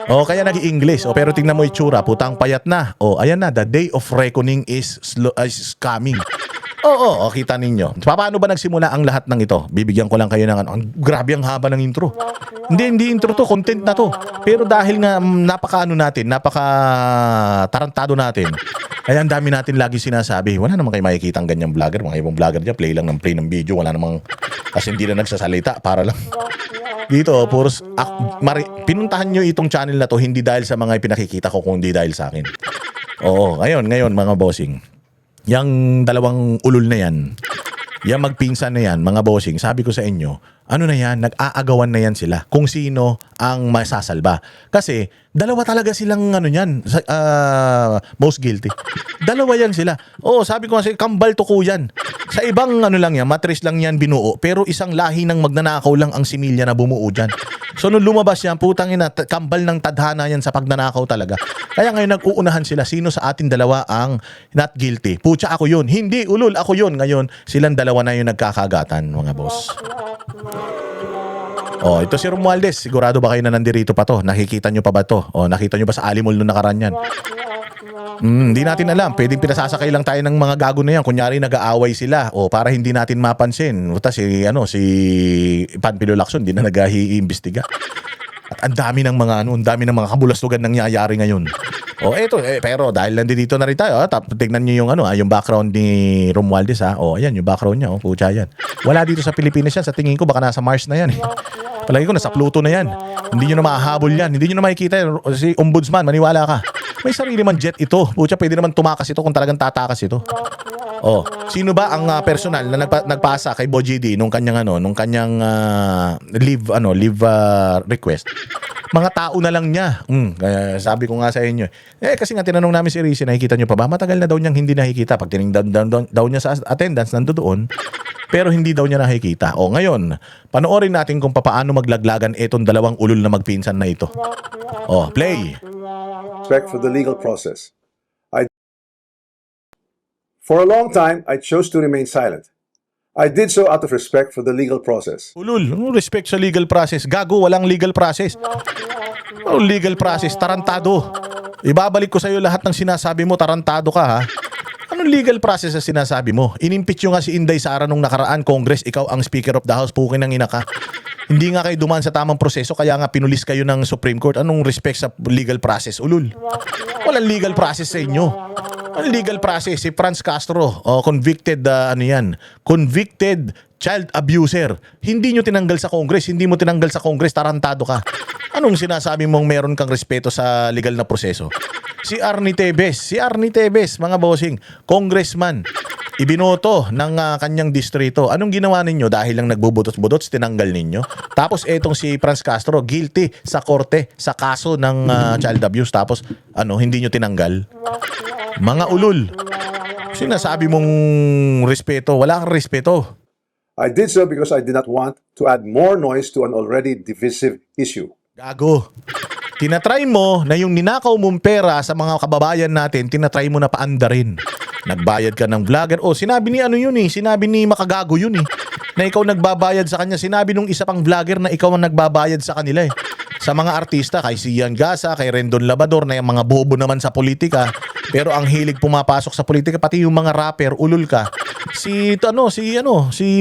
kaya nag-i-English. Pero tingnan mo itsura. Putang payat na. Ayan na. The day of reckoning is coming. Kita ninyo. Paano ba nagsimula ang lahat ng ito? Bibigyan ko lang kayo ng grabe ang haba ng intro. Hindi intro to, content na to. Pero dahil nga napaka tarantado natin. Kaya ang dami natin lagi sinasabi. Wala naman kayo makikita ang ganyang vlogger. Mga ibang vlogger dyan, play ng video. Wala namang, kasi hindi na nagsasalita. Para lang. Dito, puros, pinuntahan nyo itong channel na to, hindi dahil sa mga pinakikita ko, kundi dahil sa akin. Ngayon mga bossing. Yang dalawang ulol na yan, yung magpinsan na yan, mga bossing, sabi ko sa inyo, na yan, nag-aagawan na yan sila kung sino ang masasalba. Kasi, dalawa talaga silang most guilty. Dalawa yan sila. Sabi ko kasi, kambal tuko yan. Sa ibang lang yan, matris lang yan binuo, pero isang lahi ng magnanakaw lang ang similya na bumuo dyan. So nung lumabas yan, putang ina, kambal ng tadhana yan sa pagnanakaw talaga. Kaya ngayon nag-uunahan sila, sino sa atin dalawa ang not guilty. Pucha, ako yun. Hindi, ulol, ako yun. Ngayon, silang dalawa na yung nagkakagatan, mga boss. Ito si Romualdez. Sigurado ba kayo na nandirito pa to? Nakikita nyo pa ba to? Nakita nyo ba sa Alimol nung nakaraan yan? Hindi natin alam. Pwedeng pinasasakay lang tayo ng mga gago na yan. Kunyari nag-aaway sila para hindi natin mapansin. Si Panpilo Lacson, hindi na nag-iimbestiga. At ang dami ng mga kabulastugan nangyayari ngayon. Pero dahil nandito na rin tayo, tignan niyo yung background ni Romualdez ayan yung background niya, pucha yan. Wala dito sa Pilipinas yan. Sa tingin ko baka nasa Mars na yan Palagi ko nasa Pluto na yan. Hindi niyo na mahahabol yan. Hindi niyo na makikita si Ombudsman, maniwala ka. May sarili man jet ito. Pucha, pwede naman tumakas ito kung talagang tatakas ito. Sino ba ang personal na nagpasa kay Bojidi nung kanyang leave request? Mga tao na lang niya. Kaya sabi ko nga sa inyo. Kasi nga tinanong namin si Rizzy, nakikita niyo pa ba? Matagal na daw niyang hindi nakikita. Pag tinignan daw niya sa attendance nandoon, pero hindi daw niya nakikita. O ngayon, panoorin natin kung paano maglaglagan itong dalawang ulol na magpinsan na ito. O, play. Respect for the legal process. For a long time, I chose to remain silent. I did so out of respect for the legal process. Ulol, respect sa legal process. Gago, walang legal process. Oh, legal process, tarantado. Ibabalik ko sa iyo lahat ng sinasabi mo, tarantado ka ha. Anong legal process na sinasabi mo? Inimpeach nyo nga si Inday Sara nung nakaraan Congress, ikaw ang Speaker of the House, pukin ng ina ka. Hindi nga kayo dumaan sa tamang proseso, kaya nga pinulis kayo ng Supreme Court. Anong respect sa legal process, ulul? Walang legal process sa inyo. Ang legal process, si Franz Castro, convicted, convicted child abuser. Hindi nyo tinanggal sa Congress, hindi mo tinanggal sa Congress, tarantado ka. Anong sinasabi mong meron kang respeto sa legal na proseso? Si Arnie Tevez, mga bossing, congressman, ibinoto ng kanyang distrito. Anong ginawa ninyo? Dahil lang nagbubudots-budots, tinanggal ninyo. Tapos etong si Franz Castro, guilty sa korte sa kaso ng child abuse. Tapos hindi nyo tinanggal? Mga ulul, sinasabi mong respeto, wala kang respeto. I did so because I did not want to add more noise to an already divisive issue. Gago. Tinatry mo na yung ninakaw mong pera sa mga kababayan natin, tinatry mo na paandarin. Nagbayad ka ng vlogger. Sinabi ni sinabi ni Makagago yun na ikaw nagbabayad sa kanya. Sinabi nung isa pang vlogger na ikaw ang nagbabayad sa kanila Sa mga artista, kay Sian Gasa, kay Rendon Labador, na yung mga bobo naman sa politika. Pero ang hilig pumapasok sa politika, pati yung mga rapper, ulul ka. Si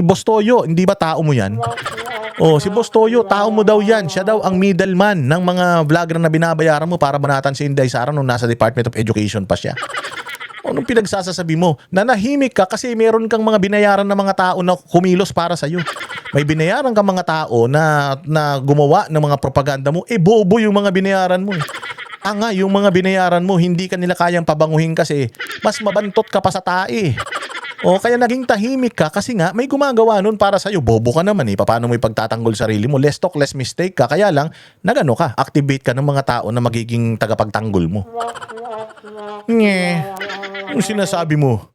Boss Toyo, hindi ba tao mo yan? Si Boss Toyo, tao mo daw yan. Siya daw ang middleman ng mga vlogger na binabayaran mo para banatan si Inday Sara nung nasa Department of Education pa siya. Anong pinagsasasabi mo? Nanahimik ka kasi meron kang mga binayaran na mga tao na kumilos para sa'yo. May binayaran kang mga tao na gumawa ng mga propaganda mo. Bobo yung mga binayaran mo. Anga, yung mga binayaran mo, hindi ka nila kayang pabanguhin kasi mas mabantot ka pa sa tae. Kaya naging tahimik ka kasi nga may gumagawa nun para sa'yo. Bobo ka naman Paano mo ipagtatanggol sarili mo? Less talk, less mistake ka. Kaya lang, activate ka ng mga tao na magiging tagapagtanggol mo. Yung sinasabi mo?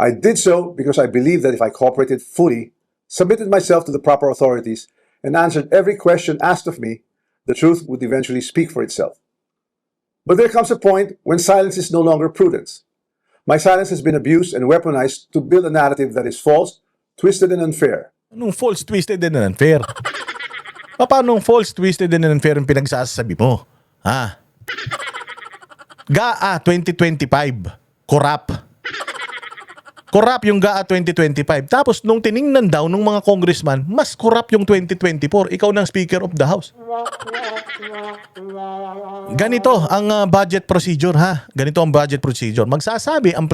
I did so because I believed that if I cooperated fully, submitted myself to the proper authorities, and answered every question asked of me, the truth would eventually speak for itself. But there comes a point when silence is no longer prudence. My silence has been abused and weaponized to build a narrative that is false, twisted, and unfair. Anong false, twisted, and unfair? Paano false, twisted, and unfair yung pinagsasabi mo? GAA 2025, corrupt. Corrupt yung GAA 2025. Tapos nung tiningnan daw ng mga congressman, mas corrupt yung 2024. Ikaw ng Speaker of the House. Ganito ang budget procedure Ganito ang budget procedure. Magsasabi ang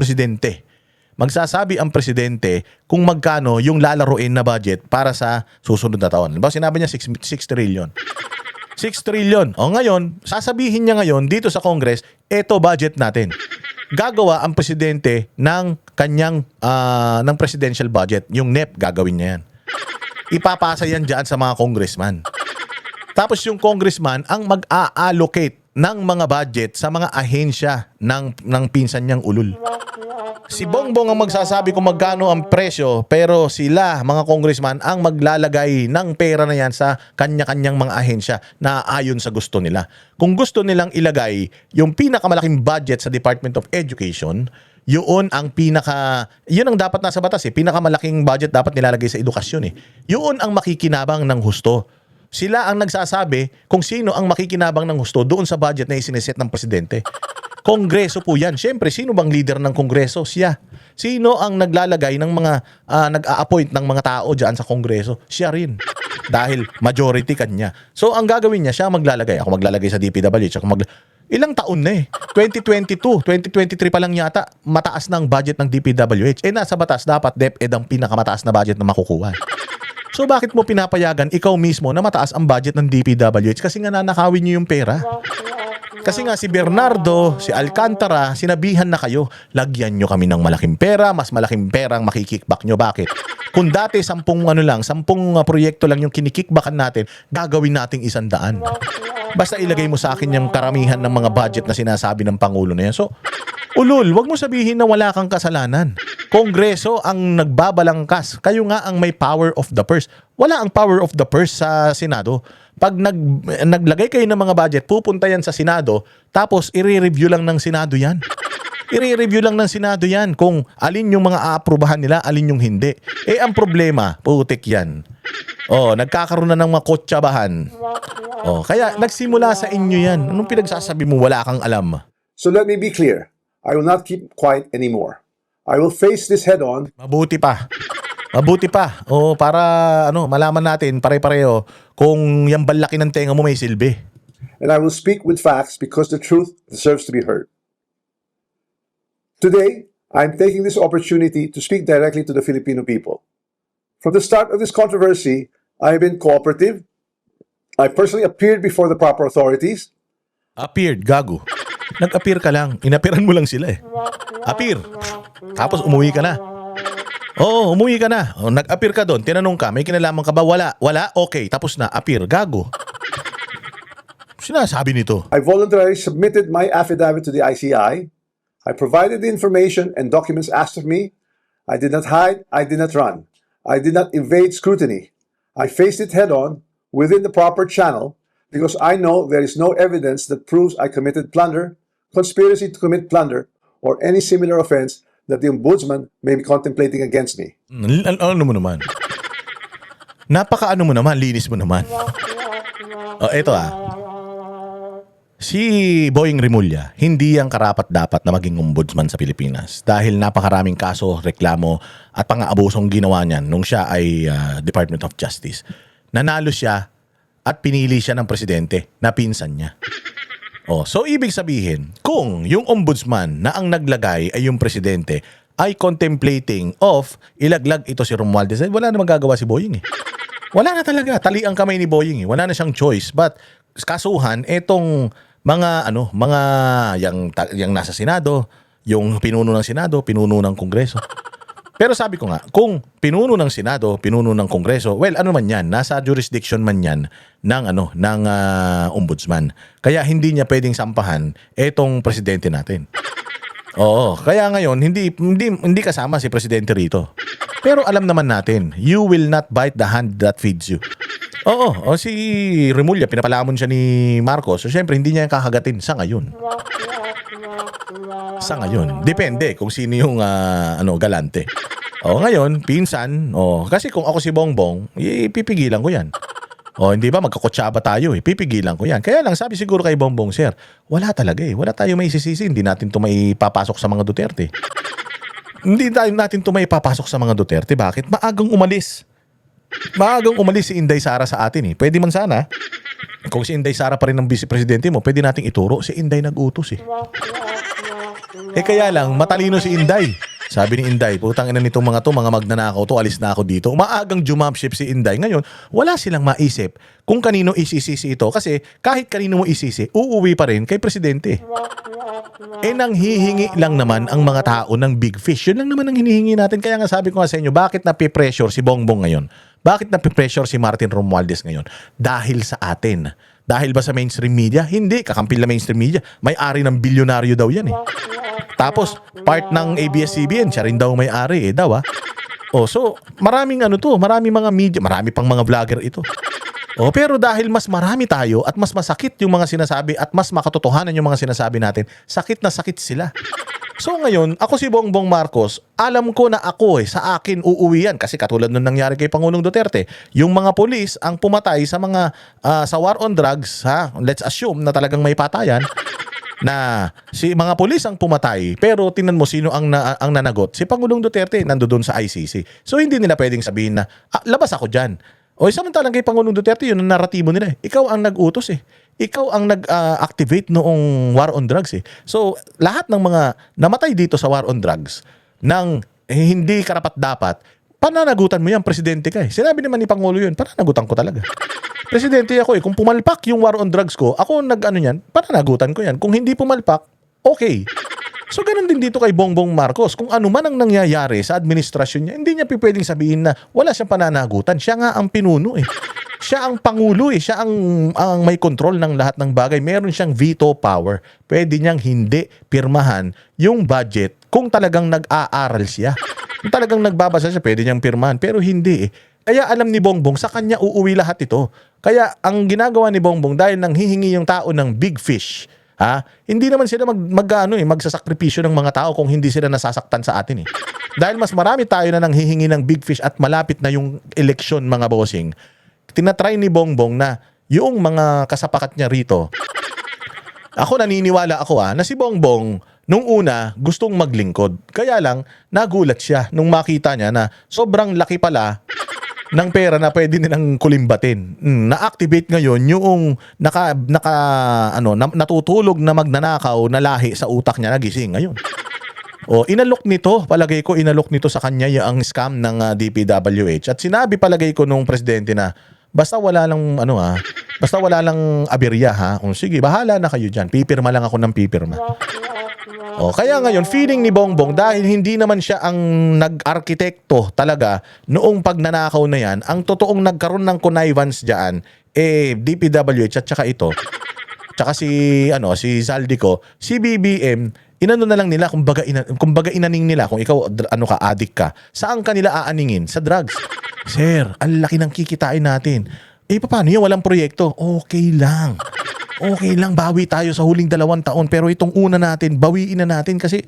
presidente kung magkano yung lalaruin na budget para sa susunod na taon. Diba sinabi niya 6 trillion. 6 trillion. Ngayon, sasabihin niya ngayon dito sa Congress, eto budget natin. Gagawa ang presidente ng kanyang ng presidential budget. Yung NEP, gagawin niya yan. Ipapasa yan dyan sa mga congressman. Tapos yung congressman ang mag-a-allocate ng mga budget sa mga ahensya ng pinsan niyang ulul. Si Bongbong ang magsasabi kung magkano ang presyo, pero sila, mga congressman, ang maglalagay ng pera na yan sa kanya-kanyang mga ahensya na ayon sa gusto nila. Kung gusto nilang ilagay yung pinakamalaking budget sa Department of Education, yun ang dapat nasa batas Pinakamalaking budget dapat nilalagay sa edukasyon Yun ang makikinabang ng husto. Sila ang nagsasabi kung sino ang makikinabang ng husto doon sa budget na isiniset ng presidente. Kongreso po yan. Siyempre, sino bang leader ng Kongreso? Siya. Sino ang naglalagay ng mga, nag-a-appoint ng mga tao dyan sa Kongreso? Siya rin. Dahil majority kanya. So, ang gagawin niya, siya maglalagay. Ako maglalagay sa DPWH. Ilang taon na 2022, 2023 pa lang yata, mataas ng budget ng DPWH. Nasa batas, dapat DepEd ang pinakamataas na budget na makukuha. So bakit mo pinapayagan ikaw mismo na mataas ang budget ng DPWH? Kasi nga nanakawin niyo yung pera. Kasi nga si Bernardo, si Alcantara, sinabihan na kayo, lagyan nyo kami ng malaking pera, mas malaking pera ang makikickback nyo. Bakit? Kung dati 10 proyekto lang yung kinikickbackan natin, gagawin nating 100. Basta ilagay mo sa akin yung karamihan ng mga budget na sinasabi ng Pangulo na yan. So, Ulol, wag mo sabihin na wala kang kasalanan. Kongreso ang nagbabalangkas. Kayo nga ang may power of the purse. Wala ang power of the purse sa Senado. Pag naglagay kayo ng mga budget, pupunta yan sa Senado, tapos i-review lang ng Senado yan. I-review lang ng Senado yan kung alin yung mga aaprubahan nila, alin yung hindi. Eh, ang problema, putik yan. Nagkakaroon na ng mga kotsabahan. Kaya nagsimula sa inyo yan. Anong pinagsasabi mo, wala kang alam? So let me be clear. I will not keep quiet anymore. I will face this head on. Mabuti pa. Mabuti pa. Para malaman natin pare-pareho kung yung balaki ng tenga mo may silbi. And I will speak with facts because the truth deserves to be heard. Today, I'm taking this opportunity to speak directly to the Filipino people. From the start of this controversy, I have been cooperative. I personally appeared before the proper authorities. Appeared, gago. Nag-appear ka lang. Inapiran mo lang sila eh. Appear. Tapos umuwi ka na. Oo, umuwi ka na. Nag-appear ka doon. Tinanong ka, may kinalaman ka ba? Wala. Wala? Okay. Tapos na. Appear. Gago. Sinasabi nito. I voluntarily submitted my affidavit to the ICI. I provided the information and documents asked of me. I did not hide. I did not run. I did not evade scrutiny. I faced it head on within the proper channel because I know there is no evidence that proves I committed plunder, conspiracy to commit plunder, or any similar offense that the Ombudsman may be contemplating against me. Ano mo naman? Napaka-ano mo naman, linis mo naman. Eto Si Boying Rimulya, hindi ang karapat-dapat na maging ombudsman sa Pilipinas dahil napakaraming kaso, reklamo at pang-aabusong ginawa niyan nung siya ay Department of Justice. Nanalo siya at pinili siya ng presidente na pinsan niya. So ibig sabihin, kung yung ombudsman na ang naglagay ay yung presidente ay contemplating of ilaglag ito si Romualdez, wala na magagawa si Boying eh. Wala na talaga. Tali ang kamay ni Boying eh. Wala na siyang choice. But kasuhan, etong mga yang nasa Senado, yung pinuno ng Senado, pinuno ng Kongreso. Pero sabi ko nga, kung pinuno ng Senado, pinuno ng Kongreso, well, ano man yan, nasa jurisdiction man yan ng ombudsman. Kaya hindi niya pwedeng sampahan etong presidente natin. Kaya ngayon hindi kasama si presidente rito. Pero alam naman natin, you will not bite the hand that feeds you. Si Remulla, pinapalamon siya ni Marcos. So syempre hindi niya kakagatin sa ngayon. Depende kung sino yung galante. Ngayon, pinsan, kasi kung ako si Bongbong, ipipigilan ko yan. Hindi ba magkakutsaba tayo eh. Pipigilan ko yan. Kaya lang sabi siguro kay Bongbong, sir, wala talaga eh. Wala tayo may isisisi. Hindi natin ito may papasok sa mga Duterte. Hindi natin ito may papasok sa mga Duterte. Bakit? Maagang umalis si Inday Sara sa atin eh. Pwede man sana. Kung si Inday Sara pa rin ang vice-presidente mo, pwede nating ituro. Si Inday nag-utos eh. Kaya lang, matalino si Inday. Sabi ni Inday, putang ina nitong mga to, mga magnanakaw to, alis na ako dito. Maagang jumapship si Inday. Ngayon, wala silang maisip kung kanino isisisi ito. Kasi kahit kanino mo isisi, uuwi pa rin kay presidente. Nanghihingi lang naman ang mga tao ng big fish. Yun lang naman ang hinihingi natin. Kaya nga sabi ko nga sa inyo, bakit napipressure si Bongbong ngayon? Bakit napipressure si Martin Romualdez ngayon? Dahil sa atin. Dahil ba sa mainstream media? Hindi, kakampil na mainstream media. May-ari ng bilyonaryo daw yan eh. Tapos, part ng ABS-CBN, siya rin daw may-ari eh, daw. So, maraming maraming mga media, marami pang mga vlogger ito. Pero dahil mas marami tayo at mas masakit yung mga sinasabi at mas makatotohanan yung mga sinasabi natin, sakit na sakit sila. So ngayon, ako si Bongbong Marcos, alam ko na ako sa akin uuwi yan. Kasi katulad nung nangyari kay Pangulong Duterte, yung mga polis ang pumatay sa mga sa war on drugs, let's assume na talagang may patayan, na si mga polis ang pumatay, pero tingnan mo sino ang nanagot. Si Pangulong Duterte nandoon sa ICC. So hindi nila pwedeng sabihin na labas ako dyan. Samantalang kay Pangulong Duterte, yun ang naratibo nila eh. Ikaw ang nag-utos eh. Ikaw ang nag-activate noong war on drugs eh. So lahat ng mga namatay dito sa war on drugs ng hindi karapat-dapat, pananagutan mo yan, presidente ka eh. Sinabi naman ni Pangulo yun, pananagutan ko talaga. Presidente ako eh. Kung pumalpak yung war on drugs ko, ako yan, pananagutan ko yan. Kung hindi pumalpak, okay. So ganun din dito kay Bongbong Marcos. Kung ano man ang nangyayari sa administrasyon niya, hindi niya pwedeng sabihin na wala siyang pananagutan. Siya nga ang pinuno eh. siya ang pangulo eh. Siya ang may control ng lahat ng bagay. Meron siyang veto power. Pwede niyang hindi pirmahan yung budget kung talagang nag-aaral siya. Kung talagang nagbabasa siya, pwede niyang pirmahan. Pero hindi eh. Kaya alam ni Bongbong, sa kanya uuwi lahat ito. Kaya ang ginagawa ni Bongbong, dahil nang hihingi yung tao ng big fish, hindi naman sila magsasakripisyo ng mga tao kung hindi sila nasasaktan sa atin eh. Dahil mas marami tayo na nang hihingi ng big fish at malapit na yung eleksyon, mga bossing. Tinatry ni Bongbong na yung mga kasapakat niya rito. Ako naniniwala ako na si Bongbong nung una gustong maglingkod. Kaya lang nagulat siya nung makita niya na sobrang laki pala ng pera na pwede nilang kulimbatin. Na-activate ngayon yung natutulog na magnanakaw na lahi sa utak niya, nagising ngayon. O inalok nito, palagay ko inalok nito sa kanya yung scam ng DPWH. At sinabi palagay ko nung presidente na basta wala lang basta wala lang aberya o sige, bahala na kayo diyan. Pipirma lang ako ng pipirma. O kaya ngayon feeling ni Bongbong, dahil hindi naman siya ang nag-arkitekto talaga noong pagnanakaw na yan, ang totoong nagkaroon ng connivance diyan DPWH at saka ito. Tsaka si Zaldico, si BBM, inano na lang nila kumbaga inaning nila kung ikaw addict ka. Saan kanila aaningin? Sa drugs. Sir, ang laki ng kikitain natin. Paano yan? Walang proyekto. Okay lang. Okay lang, bawi tayo sa huling 2 taon. Pero itong una natin, bawiin na natin kasi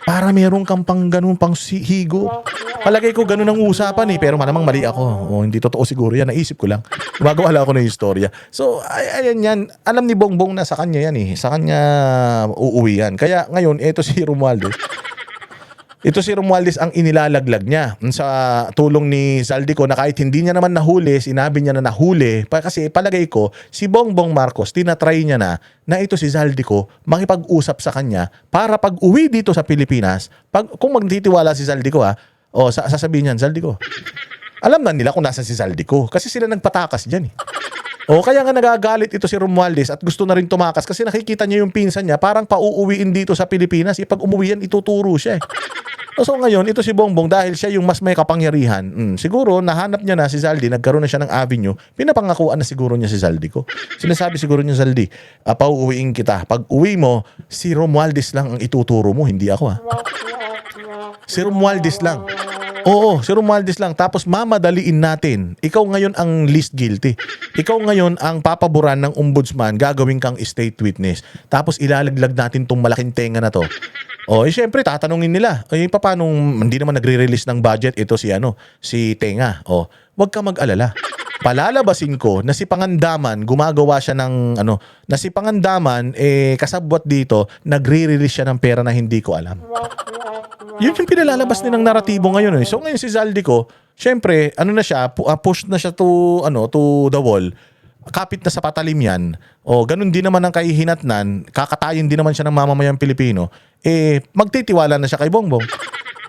para meron kang ganun pang higo. Palagay ko ganun ang usapan pero malamang mali ako. Hindi totoo siguro yan. Naisip ko lang. Gumagawa lang ako ng istorya. So, ayan yan. Alam ni Bongbong na sa kanya yan Sa kanya uuwi yan. Kaya ngayon, ito si Romualdez. Ito si Romualdez ang inilalaglag niya sa tulong ni Zaldico na kahit hindi niya naman nahuli, sinabi niya na nahuli. Kasi palagay ko, si Bongbong Marcos, tinatry niya na ito si Zaldico makipag-usap sa kanya para pag uwi dito sa Pilipinas, kung magtitiwala si Zaldico sasabihin niyan, Zaldico, alam na nila kung nasa si Zaldico kasi sila nagpatakas dyan kaya nga nagagalit ito si Romualdez at gusto na rin tumakas kasi nakikita niya yung pinsan niya parang pauuwiin dito sa Pilipinas. Pag umuwi yan, ituturo siya So ngayon, ito si Bongbong dahil siya yung mas may kapangyarihan. Siguro, nahanap niya na si Zaldi, nagkaroon na siya ng avenue, pinapangakuan na siguro niya si Zaldi ko. Sinasabi siguro niya, Zaldi, pauuwiin kita. Pag uwi mo, si Romualdez lang ang ituturo mo, hindi ako Si Romualdez lang. Oo, si Romualdez lang. Tapos mamadaliin natin. Ikaw ngayon ang least guilty. Ikaw ngayon ang papaboran ng ombudsman, gagawin kang state witness. Tapos ilalaglag natin tong malaking tenga na to. Siyempre tatanungin nila, paano hindi naman nagre-release ng budget ito si Tenga. Wag ka mag-alala. Palalabasin ko na si Pangandaman gumagawa siya ng na si Pangandaman kasabwat dito, nagre-release siya ng pera na hindi ko alam. Yun yung pinalalabas nilang naratibo ngayon So ngayon si Zaldico, siyempre na siya, push na siya to the wall. Kapit na sa patalim yan. Ganun din naman ang kahihinatnan, kakatayin din naman siya ng mamamayang Pilipino, magtitiwala na siya kay Bongbong.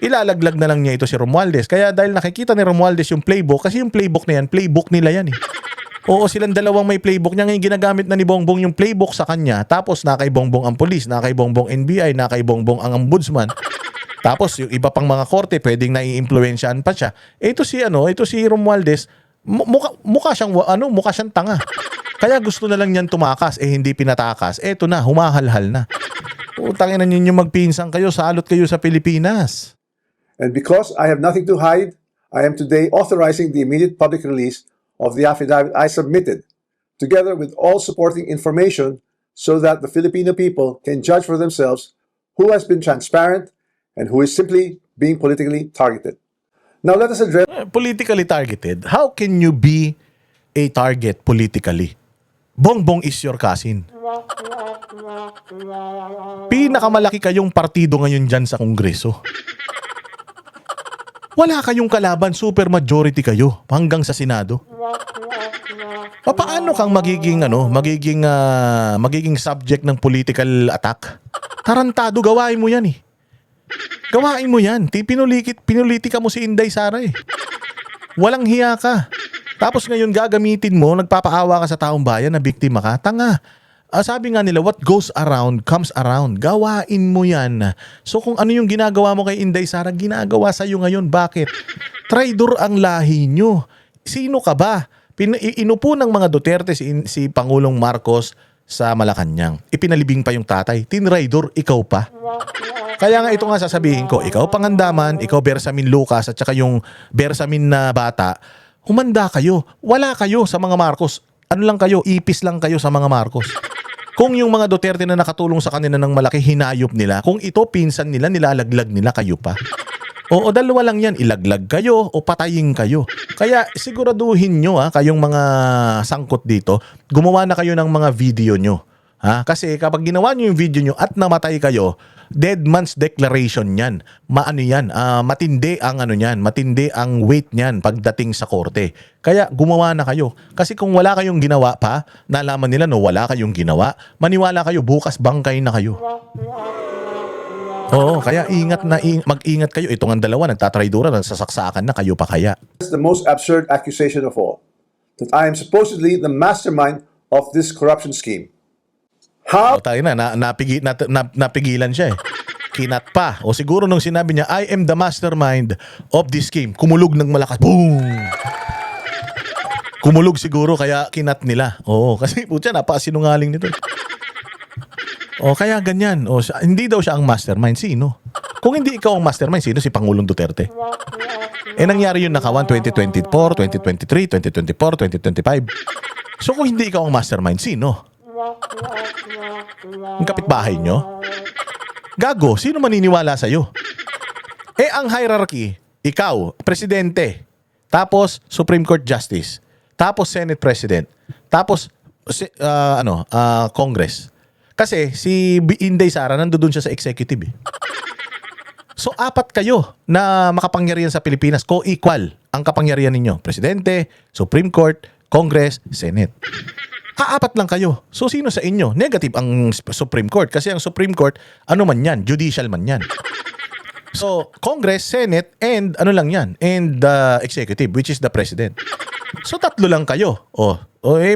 Ilalaglag na lang niya ito si Romualdez. Kaya dahil nakikita ni Romualdez yung playbook, kasi yung playbook na yan, playbook nila yan silang dalawang may playbook niya. Ngayon ginagamit na ni Bongbong yung playbook sa kanya. Tapos na kay Bongbong ang police, na kay Bongbong NBI, na kay Bongbong ang ombudsman. Tapos yung iba pang mga korte, pwedeng nai-impluwensyahan pa siya. Ito si Romualdez, mukha siyang tanga. Kaya gusto na lang niyan tumakas, hindi pinatakas. Eto na, humahalhal na. Utangin na ninyo magpinsang kayo, salot kayo sa Pilipinas. And because I have nothing to hide, I am today authorizing the immediate public release of the affidavit I submitted, together with all supporting information, so that the Filipino people can judge for themselves who has been transparent and who is simply being politically targeted. Now let us address... Politically targeted? How can you be a target politically? Bongbong is your cousin. Pinakamalaki kayong partido ngayon dyan sa Kongreso. Wala kayong kalaban, super majority kayo hanggang sa Senado. Paano kang magiging subject ng political attack? Tarantado, gawain mo yan Gawain mo yan. Pinulitika mo si Inday Sara Walang hiya ka. Tapos ngayon gagamitin mo, nagpapaawa ka sa taong bayan na biktima ka. Tanga. Sabi nga nila, what goes around comes around. Gawain mo yan. So kung ano yung ginagawa mo kay Inday Sara, ginagawa sa'yo ngayon. Bakit? Traidor ang lahi nyo. Sino ka ba? Inupo ng mga Duterte si Pangulong Marcos sa Malacanang. Ipinalibing pa yung tatay. Tinraidor, ikaw pa. Kaya nga ito nga sasabihin ko, ikaw Pangandaman, ikaw Bersamin Lucas at saka yung Bersamin na bata, humanda kayo. Wala kayo sa mga Marcos. Ano lang kayo, ipis lang kayo sa mga Marcos. Kung yung mga Duterte na nakatulong sa kanila ng malaki, hinayop nila. Kung ito, pinsan nila, nilalaglag nila, kayo pa. O dalawa lang yan, ilaglag kayo o patayin kayo. Kaya siguraduhin nyo, kayong mga sangkot dito, gumawa na kayo ng mga video nyo. Kasi kapag ginawa nyo yung video nyo at namatay kayo, dead man's declaration yan. Matindi ang matindi ang weight niyan pagdating sa korte. Kaya gumawa na kayo. Kasi kung wala kayong ginawa pa, nalaman nila wala kayong ginawa, maniwala kayo, bukas bangkay na kayo. Oo, kaya mag-ingat kayo. Itong ang dalawa, nagtatraidura, nagsasaksakan na, kayo pa kaya. That's the most absurd accusation of all, that I am supposedly the mastermind of this corruption scheme. How? Tayo napigilan siya eh. Kinat pa. O siguro nung sinabi niya, I am the mastermind of this scheme, kumulog ng malakas. Boom! Kumulog siguro kaya kinat nila. Oo, kasi putya, napakasinungaling nito. O kaya ganyan. O, hindi daw siya ang mastermind. Sino? Kung hindi ikaw ang mastermind, sino? Si Pangulong Duterte. Nangyari yun nakawan 2024, 2023, 2024, 2025. So kung hindi ikaw ang mastermind, sino? Ang kapitbahay nyo? Gago, sino maniniwala sa'yo? Ang hierarchy, ikaw, presidente, tapos Supreme Court Justice, tapos Senate President, tapos Congress. Kasi si Inday Sara nandoon siya sa executive. So apat kayo na makapangyarihan sa Pilipinas, co-equal ang kapangyarihan ninyo. Presidente, Supreme Court, Congress, Senate. Apat lang kayo. So sino sa inyo? Negative ang Supreme Court kasi ang Supreme Court, ano man yan, judicial man yan. So Congress, Senate, and ano lang yan, and executive, which is the President. So tatlo lang kayo.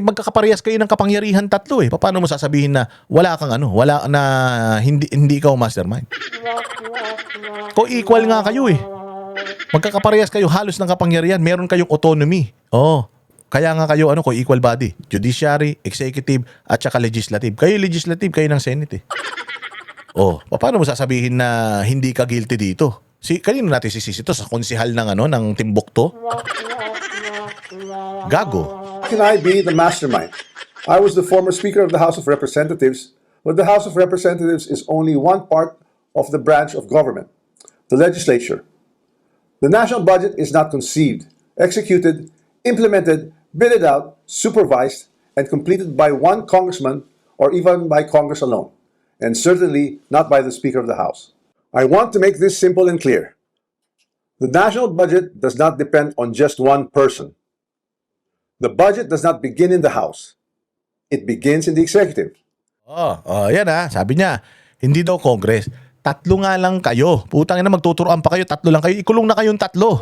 Magkakaparehas kayo ng kapangyarihan tatlo. Paano mo sasabihin na wala kang wala na hindi ikaw mastermind? Co-equal nga kayo Magkakaparehas kayo halos ng kapangyarihan, meron kayong autonomy. Kaya nga kayo co-equal body, judiciary, executive at saka legislative. Kayo legislative, kayo ng Senate paano mo sasabihin na hindi ka guilty dito? Kanino natin sisisi to? Sa konsihal ng Timbuktu? Gago. How can I be the mastermind? I was the former Speaker of the House of Representatives, but the House of Representatives is only one part of the branch of government, the legislature. The national budget is not conceived, executed, implemented, bidded out, supervised, and completed by one congressman or even by Congress alone, and certainly not by the Speaker of the House. I want to make this simple and clear. The national budget does not depend on just one person. The budget does not begin in the House. It begins in the executive. Yan sabi niya, hindi daw Congress. Tatlo nga lang kayo. Putang ina, magtuturoan pa kayo, tatlo lang kayo. Ikulong na kayong tatlo.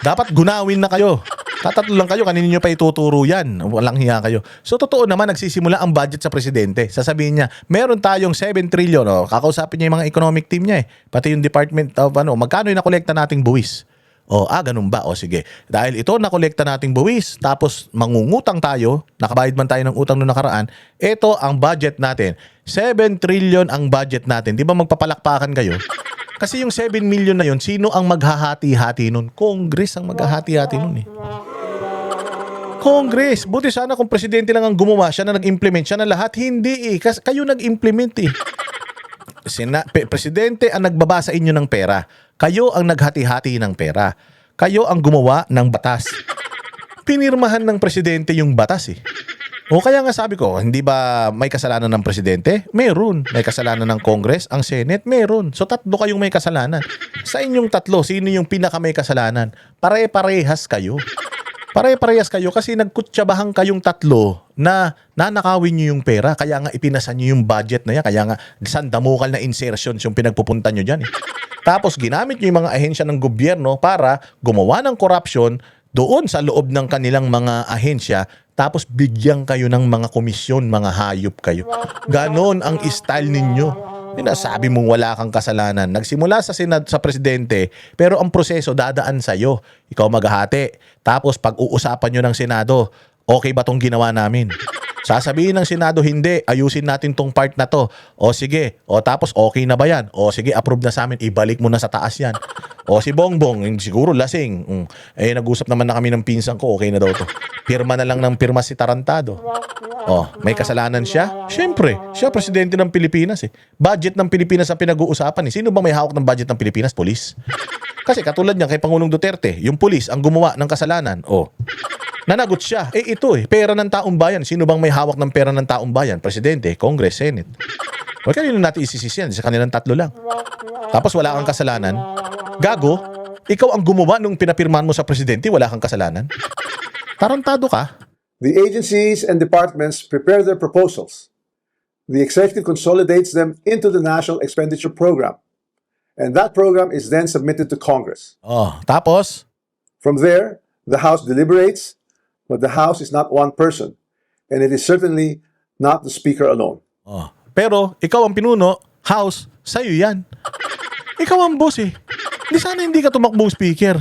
Dapat gunawin na kayo. Tatatlo lang kayo, kanino nyo pa ituturo yan? Walang hiya kayo. So totoo naman, nagsisimula ang budget sa presidente. Sasabihin niya, meron tayong 7 trillion. Kakausapin niya yung mga economic team niya Pati yung Department of magkano yung nakolekta nating buwis? Ganun ba? Sige. Dahil ito nakolekta nating buwis, tapos mangungutang tayo, nakabayad man tayo ng utang noong nakaraan, ito ang budget natin. 7 trillion ang budget natin. Di ba magpapalakpakan kayo? Kasi yung 7 million na yun, sino ang maghahati-hati nun? Congress ang maghahati-hati nun Congress. Buti sana kung presidente lang ang gumawa, siya na nag-implement, siya na lahat. Hindi Kasi kayo nag-implement Presidente ang nagbaba sa inyo ng pera. Kayo ang naghati-hati ng pera. Kayo ang gumawa ng batas. Pinirmahan ng presidente yung batas kaya nga sabi ko, hindi ba may kasalanan ng presidente? Meron. May kasalanan ng Congress, ang Senate, meron. So tatlo kayong may kasalanan. Sa inyong tatlo, sino yung pinaka may kasalanan? Pare-parehas kayo. Pare-parehas kayo kasi nagkutsabahan kayong tatlo na nanakawin nyo yung pera. Kaya nga ipinasan nyo yung budget na yan. Kaya nga sandamukal na insertions yung pinagpupunta nyo dyan Tapos ginamit nyo yung mga ahensya ng gobyerno para gumawa ng corruption doon sa loob ng kanilang mga ahensya. Tapos bigyan kayo ng mga komisyon, mga hayop kayo. Ganon ang style ninyo. Sinasabi mong wala kang kasalanan. Nagsimula sa sa presidente, pero ang proseso dadaan sa'yo. Ikaw maghahati. Tapos pag-uusapan nyo ng Senado, okay ba tong ginawa namin? Sasabihin ng Senado, hindi, ayusin natin tong part na to. O sige, o tapos okay na ba yan? O sige, approve na sa amin, ibalik mo na sa taas yan. O si Bongbong, siguro lasing. Nag-usap naman na kami ng pinsan ko, okay na daw to. Pirma na lang ng pirma si Tarantado. O, may kasalanan siya? Siyempre, siya presidente ng Pilipinas eh. Budget ng Pilipinas ang pinag-uusapan eh. Sino ba may hawak ng budget ng Pilipinas? Police. Kasi katulad niya kay Pangulong Duterte, yung police ang gumawa ng kasalanan. O, nanagot siya. Ito pera ng taong bayan. Sino bang may hawak ng pera ng taong bayan? Presidente, Congress, Senate. Huwag kanino natin isisisi yan. Sa kanilang tatlo lang. Tapos wala kang kasalanan. Gago, ikaw ang gumawa nung pinapirmahan mo sa presidente, wala kang kasalanan. Tarantado ka. The agencies and departments prepare their proposals. The executive consolidates them into the National Expenditure Program. And that program is then submitted to Congress. Tapos? From there, the House deliberates, but the House is not one person. And it is certainly not the Speaker alone. Pero, ikaw ang pinuno, House, sa'yo yan. Ikaw ang boss eh. Di sana hindi ka tumakbong speaker.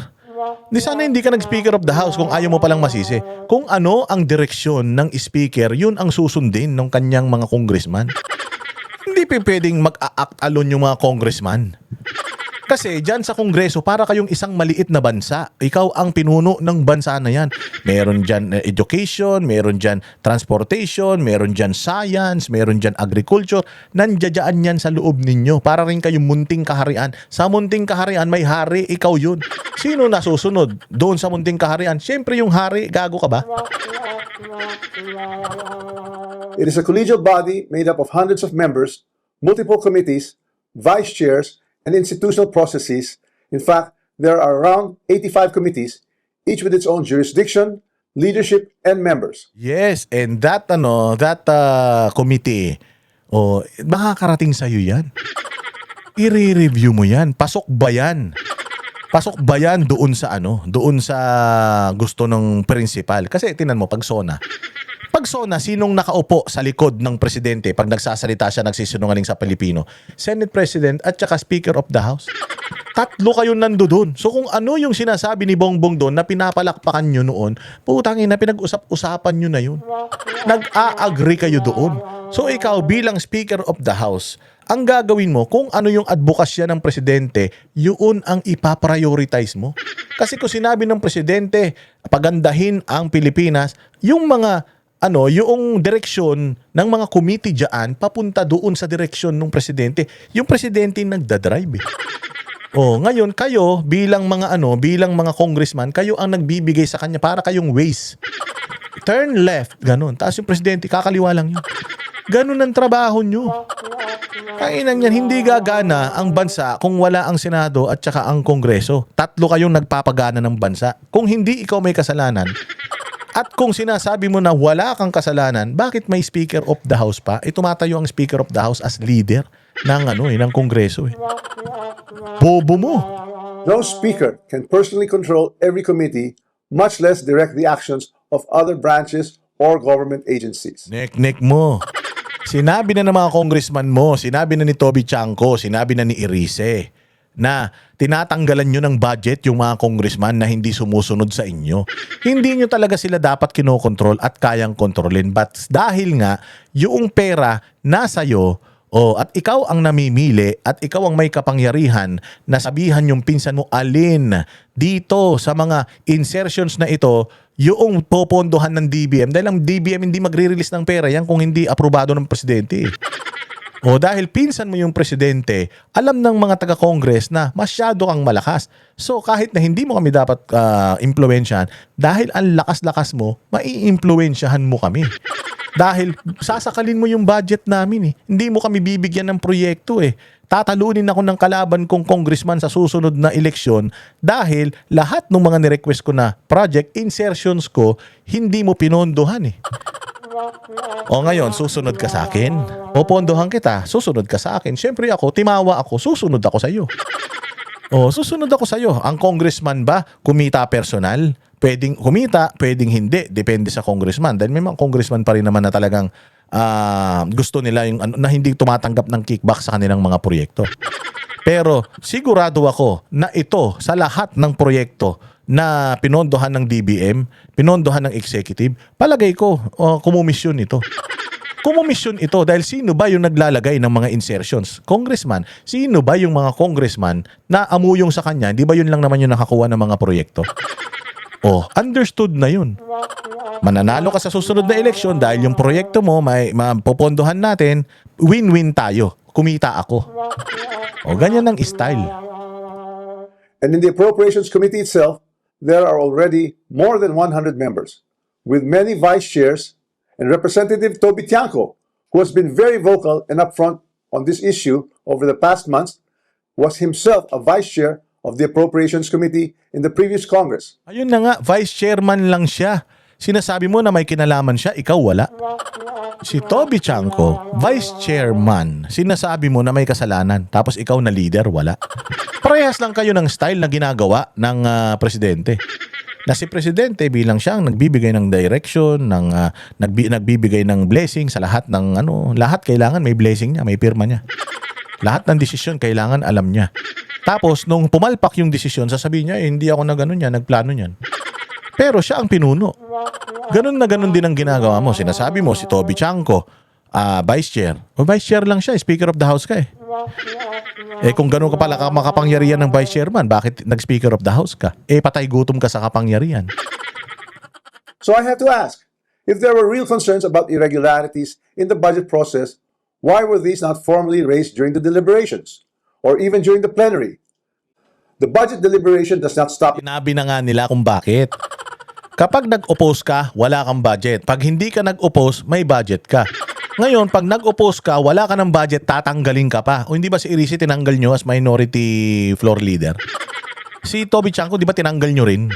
Di sana hindi ka nag-speaker of the House kung ayaw mo palang masisi. Kung ano ang direksyon ng speaker, yun ang susundin ng kanyang mga congressman. Hindi pwedeng mag-a-act alone yung mga congressman. Kasi dyan sa Kongreso, para kayong isang maliit na bansa. Ikaw ang pinuno ng bansa na yan. Meron dyan education, meron dyan transportation, meron dyan science, meron dyan agriculture. Nandiyan yan sa loob ninyo. Para rin kayong munting kaharian. Sa munting kaharian, may hari, ikaw yun. Sino nasusunod doon sa munting kaharian? Siyempre yung hari, gago ka ba? It is a collegial body made up of hundreds of members, multiple committees, vice chairs, and institutional processes. In fact, there are around 85 committees, each with its own jurisdiction, leadership, and members. Yes, and that committee, makakarating sa'yo yan. I-review mo yan. Pasok ba yan? Pasok ba yan doon sa doon sa gusto ng principal? Kasi tinan mo, pag SONA, sinong nakaupo sa likod ng presidente pag nagsasalita siya, nagsisinungaling sa Pilipino? Senate President at saka Speaker of the House. Tatlo kayo nandoon. So kung ano yung sinasabi ni Bongbong doon na pinapalakpakan nyo noon, putangin na pinag-usap-usapan nyo na yun. Nag-a-agree kayo doon. So ikaw bilang Speaker of the House, ang gagawin mo, kung ano yung advokasya ng presidente, yun ang ipaprioritize mo. Kasi kung sinabi ng presidente, pagandahin ang Pilipinas, yung mga yung direksyon ng mga committee dyan, papunta doon sa direksyon ng presidente. Yung presidente nagdadrive eh. Ngayon kayo bilang mga congressman, kayo ang nagbibigay sa kanya para kayong ways. Turn left, ganun. Tapos yung presidente, kakaliwa lang yun. Ganun ang trabaho nyo. Kainan yan, hindi gagana ang bansa kung wala ang Senado at saka ang Kongreso. Tatlo kayong nagpapagana ng bansa. Kung hindi ikaw may kasalanan, at kung sinasabi mo na wala kang kasalanan, bakit may Speaker of the House pa? Tumatayo ang Speaker of the House as leader ng Kongreso eh. Bobo mo. No speaker can personally control every committee, much less direct the actions of other branches or government agencies. Nek mo. Sinabi na ng mga congressman mo, sinabi na ni Toby Chanco, sinabi na ni Irice, na tinatanggalan nyo ng budget yung mga congressman na hindi sumusunod sa inyo. Hindi nyo talaga sila dapat kinokontrol at kayang kontrolin. But dahil nga, yung pera nasa iyo, at ikaw ang namimili at ikaw ang may kapangyarihan na sabihan yung pinsan mo alin dito sa mga insertions na ito yung popondohan ng DBM. Dahil ang DBM hindi magre-release ng pera yan kung hindi aprobado ng presidente. Dahil pinsan mo yung presidente, alam ng mga taga-Congress na masyado kang malakas. So kahit na hindi mo kami dapat impluwensyahan, dahil ang lakas-lakas mo, mai-impluwensyahan mo kami. Dahil sasakalin mo yung budget namin eh. Hindi mo kami bibigyan ng proyekto eh. Tatalunin ako ng kalaban kong congressman sa susunod na eleksyon dahil lahat ng mga nirequest ko na project insertions ko, hindi mo pinondohan eh. Ngayon, susunod ka sa akin. Popondohan kita, susunod ka sa akin. Siyempre ako, timawa ako, susunod ako sa iyo. Susunod ako sa iyo. Ang congressman ba, kumita personal? Pwedeng kumita, pwedeng hindi. Depende sa congressman. Dahil may mga congressman pa rin naman na talagang gusto nila yung na hindi tumatanggap ng kickback sa kanilang mga proyekto. Pero sigurado ako na ito sa lahat ng proyekto na pinondohan ng DBM, pinondohan ng executive, palagay ko kumomisyon ito. Kumomisyon ito dahil sino ba yung naglalagay ng mga insertions? Congressman. Sino ba yung mga congressman na amuyong sa kanya? Di ba yun lang naman yung nakakuha ng mga proyekto? Oh, understood na yun. Mananalo ka sa susunod na eleksyon dahil yung proyekto mo may mapopondohan natin, win-win tayo. Kumita ako. O, ganyan ang style. And in the Appropriations Committee itself, there are already more than 100 members, with many vice chairs, and Representative Toby Tiangco, who has been very vocal and upfront on this issue over the past months, was himself a vice chair of the Appropriations Committee in the previous Congress. Ayun na nga, vice chairman lang siya. Sinasabi mo na may kinalaman siya, ikaw wala. Si Toby Tiangco, vice chairman. Sinasabi mo na may kasalanan, tapos ikaw na leader, wala. Parehas lang kayo ng style na ginagawa ng presidente. Na si presidente bilang siyang nagbibigay ng direction, nagbibigay ng blessing sa lahat ng lahat kailangan may blessing niya, may pirma niya. Lahat ng desisyon kailangan alam niya. Tapos nung pumalpak yung desisyon, sasabihin niya, hindi ako na ganun yan, nagplano niyan. Pero siya ang pinuno. Ganun na ganun din ang ginagawa mo. Sinasabi mo si Toby Tiangco, vice chair. O vice chair lang siya, speaker of the house ka eh. Kung ganun ka pala makapangyarihan ng vice chairman, bakit nag-speaker of the house ka? Patay gutom ka sa kapangyarihan. So I have to ask, if there were real concerns about irregularities in the budget process, why were these not formally raised during the deliberations or even during the plenary? The budget deliberation does not stop. Sinabi na nga nila kung bakit. Kapag nag-oppose ka, wala kang budget. Pag hindi ka nag-oppose, may budget ka. Ngayon, pag nag-oppose ka, wala ka ng budget, tatanggalin ka pa. O hindi ba si Irisi tinanggal nyo as minority floor leader? Si Toby Tiangco, di ba tinanggal nyo rin?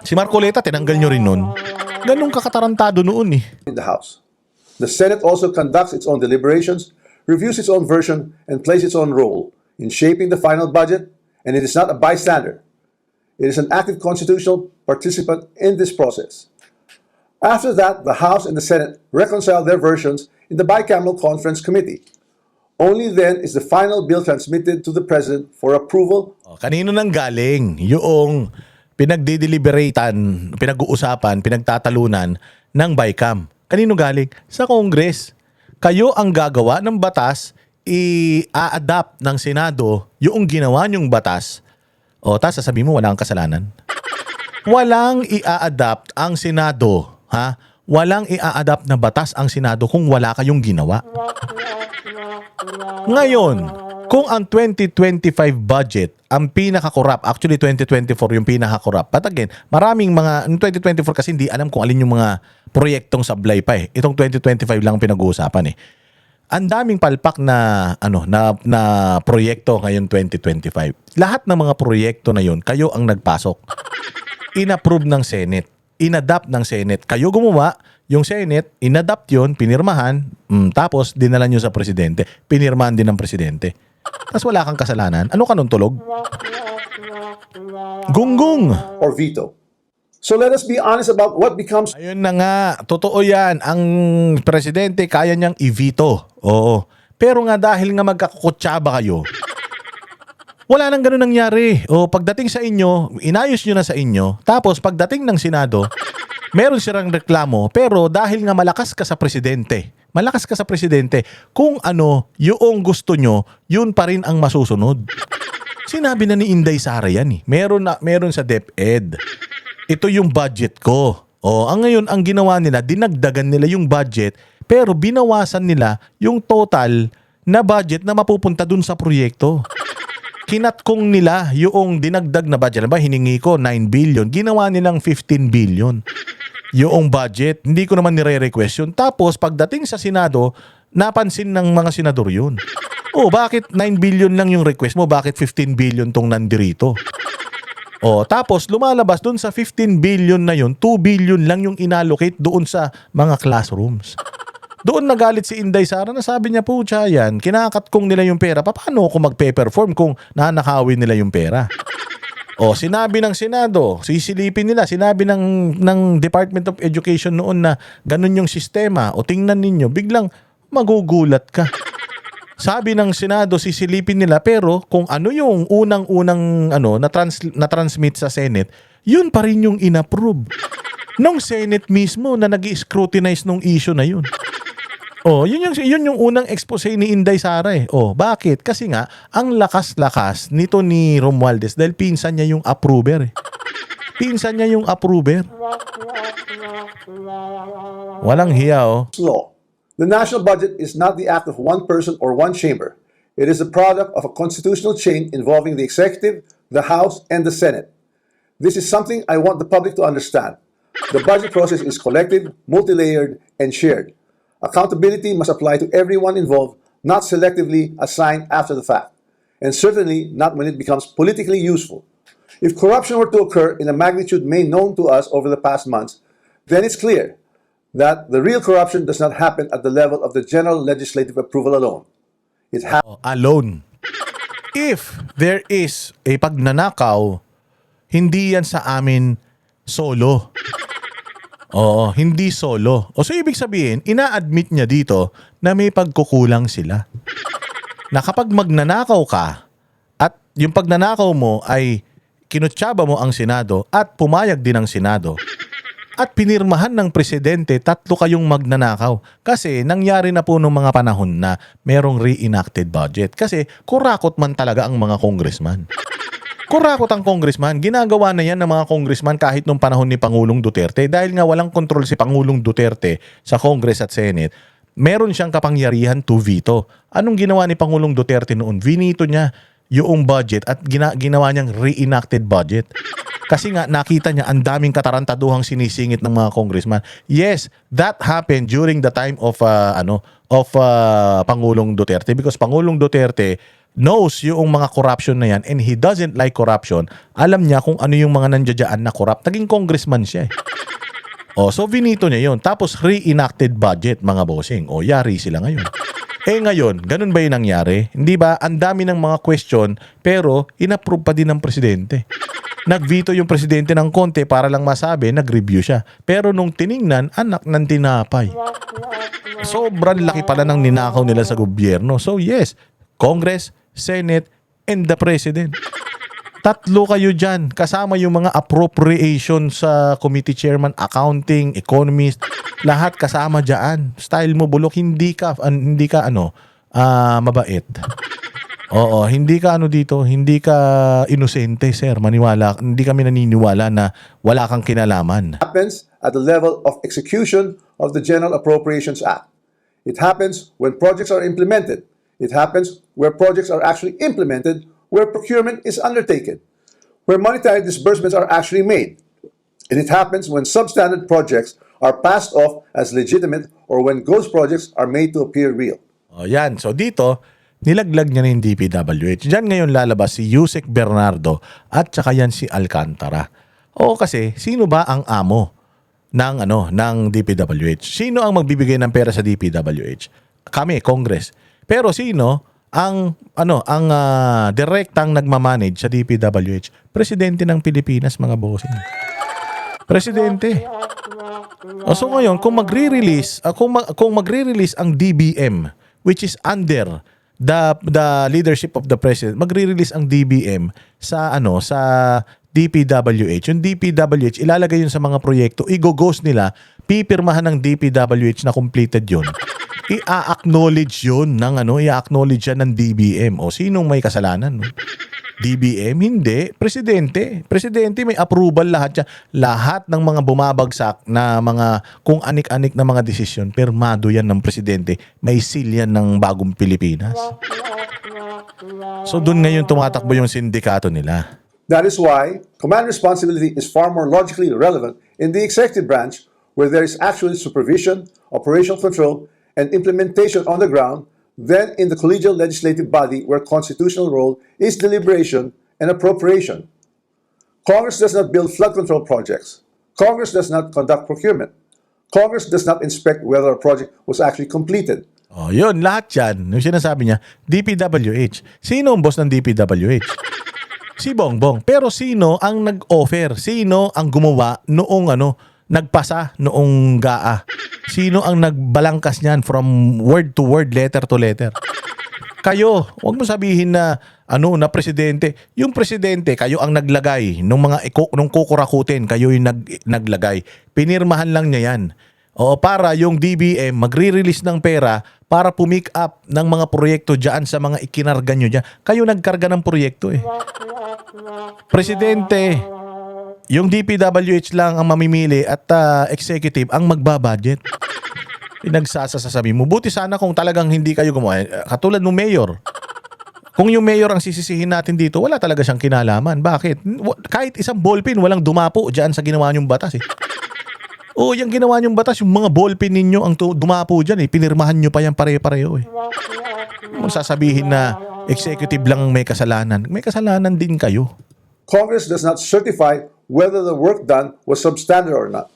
Si Marcoleta, tinanggal nyo rin nun. Ganun kakatarantado noon eh. In the House. The Senate also conducts its own deliberations, reviews its own version, and plays its own role in shaping the final budget, and it is not a bystander. It is an active constitutional participant in this process. After that, the House and the Senate reconcile their versions in the bicameral conference committee. Only then is the final bill transmitted to the President for approval. Kanino nang galing yung pinagdideliberatan, pinag-uusapan, pinagtatalunan ng BICAM? Kanino galing? Sa Congress. Kayo ang gagawa ng batas, i-adapt ng Senado yung ginawa nyong batas. Tapos sasabihin mo walang kasalanan. Walang i-adapt ang Senado, ha? Walang i-adapt na batas ang Senado kung wala kayong ginawa. Ngayon, kung ang 2025 budget ang pinaka-corrupt, actually 2024 yung pinaka-corrupt. But again, maraming mga 2024 kasi hindi alam kung alin yung mga proyektong sablay pa eh. Itong 2025 lang pinag-uusapan eh. Ang daming palpak na na proyekto ngayong 2025. Lahat ng mga proyekto na 'yon, kayo ang nagpasok. Inapprove ng Senate, inadapt ng Senate. Kayo gumawa, yung Senate inadapt 'yon, pinirmahan, tapos dinala niyo sa presidente. Pinirmahan din ng presidente. Tapos wala kang kasalanan. Ano ka nun tulog? Gunggong. Or veto. So let us be honest about what becomes. Ayun na nga, totoo yan. Ang presidente kaya niyang i-veto. Oo. Pero nga dahil nga magkakukutsaba kayo, wala nang ganun nangyari. Pagdating sa inyo, inayos nyo na sa inyo. Tapos pagdating ng Senado, meron silang reklamo. Pero dahil nga malakas ka sa presidente, kung ano yung gusto nyo, yun pa rin ang masusunod. Sinabi na ni Inday Sara yan eh. Meron sa DepEd. Ito yung budget ko. Ang ngayon, ang ginawa nila, dinagdagan nila yung budget, pero binawasan nila yung total na budget na mapupunta dun sa proyekto. Kinatkong nila yung dinagdag na budget. Ba, hiningi ko 9 billion. Ginawa nilang 15 billion. Yung budget, hindi ko naman nire-request yun. Tapos, pagdating sa Senado, napansin ng mga senador yun. Bakit 9 billion lang yung request mo? Bakit 15 billion tong nandirito? Tapos lumalabas doon sa 15 billion na yun, 2 billion lang yung inallocate doon sa mga classrooms. Doon nagalit si Inday Sara na sabi niya po siya yan, kinakatkong nila yung pera. Paano ako magpe-perform kung nanakawin nila yung pera? O, sinabi ng Senado, sisilipin nila, sinabi ng Department of Education noon na ganun yung sistema. O tingnan ninyo, biglang magugulat ka. Sabi ng Senado, sisilipin nila, pero kung ano yung unang-unang na-transmit sa Senate, yun pa rin yung inapprove. Nung Senate mismo na nag-scrutinize nung issue na yun. Oh, yun yung unang expose ni Inday Sara eh. Oh, bakit? Kasi nga ang lakas-lakas nito ni Romualdez dahil pinsan niya yung approver eh. Pinsan niya yung approver. Walang hiya oh. Law. The national budget is not the act of one person or one chamber. It is the product of a constitutional chain involving the executive, the House, and the Senate. This is something I want the public to understand. The budget process is collective, multi-layered, and shared. Accountability must apply to everyone involved, not selectively assigned after the fact, and certainly not when it becomes politically useful. If corruption were to occur in a magnitude made known to us over the past months, then it's clear that the real corruption does not happen at the level of the general legislative approval alone. It happens Alone. If there is a pagnanakaw, hindi yan sa amin solo. Oo, hindi solo. O so ibig sabihin, ina-admit niya dito na may pagkukulang sila. Na kapag magnanakaw ka at yung pagnanakaw mo ay kinutsaba mo ang Senado at pumayag din ang Senado at pinirmahan ng presidente, tatlo kayong magnanakaw. Kasi nangyari na po nung mga panahon na merong reenacted budget. Kasi kurakot man talaga ang mga congressman. Kurakot ang congressman. Ginagawa na yan ng mga congressman kahit nung panahon ni Pangulong Duterte. Dahil nga walang kontrol si Pangulong Duterte sa Congress at Senate, meron siyang kapangyarihan to veto. Anong ginawa ni Pangulong Duterte noon? Vinito niya yung budget at ginawa niyang reenacted budget. Kasi nga nakita niya ang daming katarantaduhang sinisingit ng mga congressman. Yes, that happened during the time of Pangulong Duterte because Pangulong Duterte knows yung mga corruption na yan and he doesn't like corruption. Alam niya kung ano yung mga nandiyadyaan na corrupt. Naging congressman siya eh. O, so vinito niya yun. Tapos reenacted budget, mga bossing. O, yari sila ngayon. Eh ngayon, ganun ba yung nangyari? Hindi ba? Ang dami ng mga question pero inapprove pa din ng presidente. Nag-veto yung presidente ng konti para lang masabi, nag-review siya. Pero nung tiningnan, anak ng tinapay. Sobrang laki pala ng ninakaw nila sa gobyerno. So yes, Congress, Senate, and the President. Tatlo kayo dyan. Kasama yung mga appropriation sa committee chairman, accounting, economist. Lahat kasama dyan. Style mo bulok, hindi ka mabait. Oo, hindi ka hindi ka inosente, sir. Maniwala, hindi kami naniniwala na wala kang kinalaman. happens at the level of execution of the General Appropriations Act. It happens when projects are implemented. It happens where projects are actually implemented, where procurement is undertaken, where monetary disbursements are actually made. And it happens when substandard projects are passed off as legitimate or when ghost projects are made to appear real. O yan, so dito, nilaglag niya na yung DPWH. Diyan ngayon lalabas si Yusek Bernardo at saka yan si Alcantara. O kasi, sino ba ang amo ng DPWH? Sino ang magbibigay ng pera sa DPWH? Kami, Congress. Pero sino ang direktang nagmamanage sa DPWH? Presidente ng Pilipinas, mga bossing. Presidente. So ngayon, kung magre-release ang DBM, which is under the leadership of the president, magre-release ang DBM sa DPWH. Yung DPWH ilalagay yun sa mga proyekto, i-ghost nila, pipirmahan ng DPWH na completed yun. I-acknowledge yun i-acknowledge yan ng DBM. O sinong may kasalanan? No? DBM? Hindi. Presidente. Presidente may approval lahat yan. Lahat ng mga bumabagsak na mga kung anik-anik na mga desisyon, pirmado yan ng presidente. May seal yan ng bagong Pilipinas. So doon ngayon tumatakbo yung sindikato nila. That is why command responsibility is far more logically relevant in the executive branch where there is actually supervision, operational control, and implementation on the ground than in the collegial legislative body where constitutional role is deliberation and appropriation. Congress does not build flood control projects. Congress does not conduct procurement. Congress does not inspect whether a project was actually completed. Oh, yun, lahat yan. Yung sinasabi niya, DPWH. Sino ang boss ng DPWH? Si Bongbong. Pero sino ang nag-offer? Sino ang gumawa noong nagpasa noong GAA? Sino ang nagbalangkas niyan from word to word, letter to letter? Kayo, huwag mo sabihin na na presidente. Yung presidente, kayo ang naglagay nung kukurakutin, kayo yung naglagay. Pinirmahan lang niya yan. O para yung DBM magre-release ng pera para pumick up ng mga proyekto diyan sa mga ikinarga nyo diyan. Kayo nagkarga ng proyekto eh. Presidente, yung DPWH lang ang mamimili at executive ang magbabudget. Pinagsasasabi mo. Buti sana kung talagang hindi kayo gumawa. Katulad ng mayor. Kung yung mayor ang sisisihin natin dito, wala talaga siyang kinalaman. Bakit? Kahit isang ballpen, walang dumapo dyan sa ginawa niyong batas eh. Oo, yung ginawa niyong batas, yung mga ballpen ninyo ang dumapo dyan eh. Pinirmahan nyo pa yan pare-pareho eh. Kung sasabihin na executive lang ang may kasalanan, may kasalanan din kayo. Congress does not certify whether the work done was substandard or not.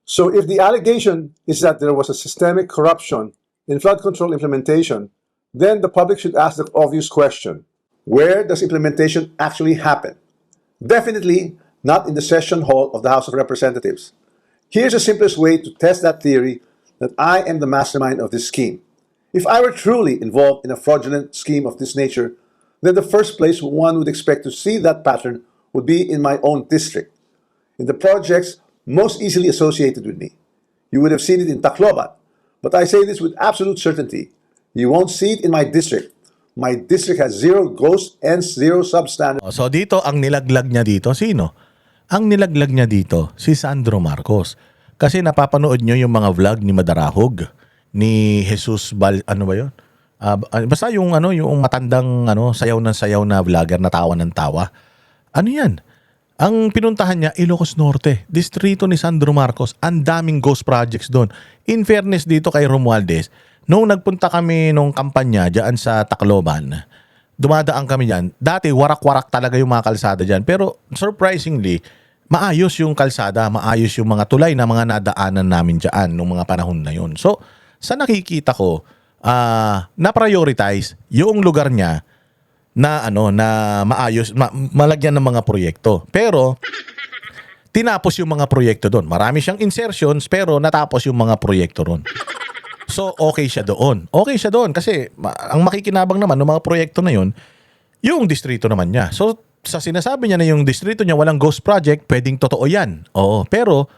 So if the allegation is that there was a systemic corruption in flood control implementation, then the public should ask the obvious question: where does implementation actually happen? Definitely not in the session hall of the House of Representatives. Here's the simplest way to test that theory that I am the mastermind of this scheme. If I were truly involved in a fraudulent scheme of this nature, then the first place one would expect to see that pattern would be in my own district, in the projects most easily associated with me. You would have seen it in Tacloban, but I say this with absolute certainty. You won't see it in my district. My district has zero ghost and zero substandard. So dito, ang nilaglag niya dito, sino? Ang nilaglag niya dito, si Sandro Marcos. Kasi napapanood nyo yung mga vlog ni Madarahog, ni Jesus ano ba yun? Basta yung matandang sayaw ng sayaw na vlogger na tawa ng tawa. Ano yan? Ang pinuntahan niya, Ilocos Norte, distrito ni Sandro Marcos. Ang daming ghost projects doon. In fairness dito kay Romualdez, nung nagpunta kami nung kampanya dyan sa Tacloban, dumadaan kami dyan. Dati, warak-warak talaga yung mga kalsada dyan. Pero surprisingly, maayos yung kalsada, maayos yung mga tulay na mga nadaanan namin dyan nung mga panahon na yun. So, sa nakikita ko, na-prioritize yung lugar niya na maayos, malagyan ng mga proyekto. Pero, tinapos yung mga proyekto doon. Marami siyang insertions, pero natapos yung mga proyekto doon. So, okay siya doon. Okay siya doon kasi ang makikinabang naman ng mga proyekto na yun, yung distrito naman niya. So, sa sinasabi niya na yung distrito niya walang ghost project, pwedeng totoo yan. Oo. Pero,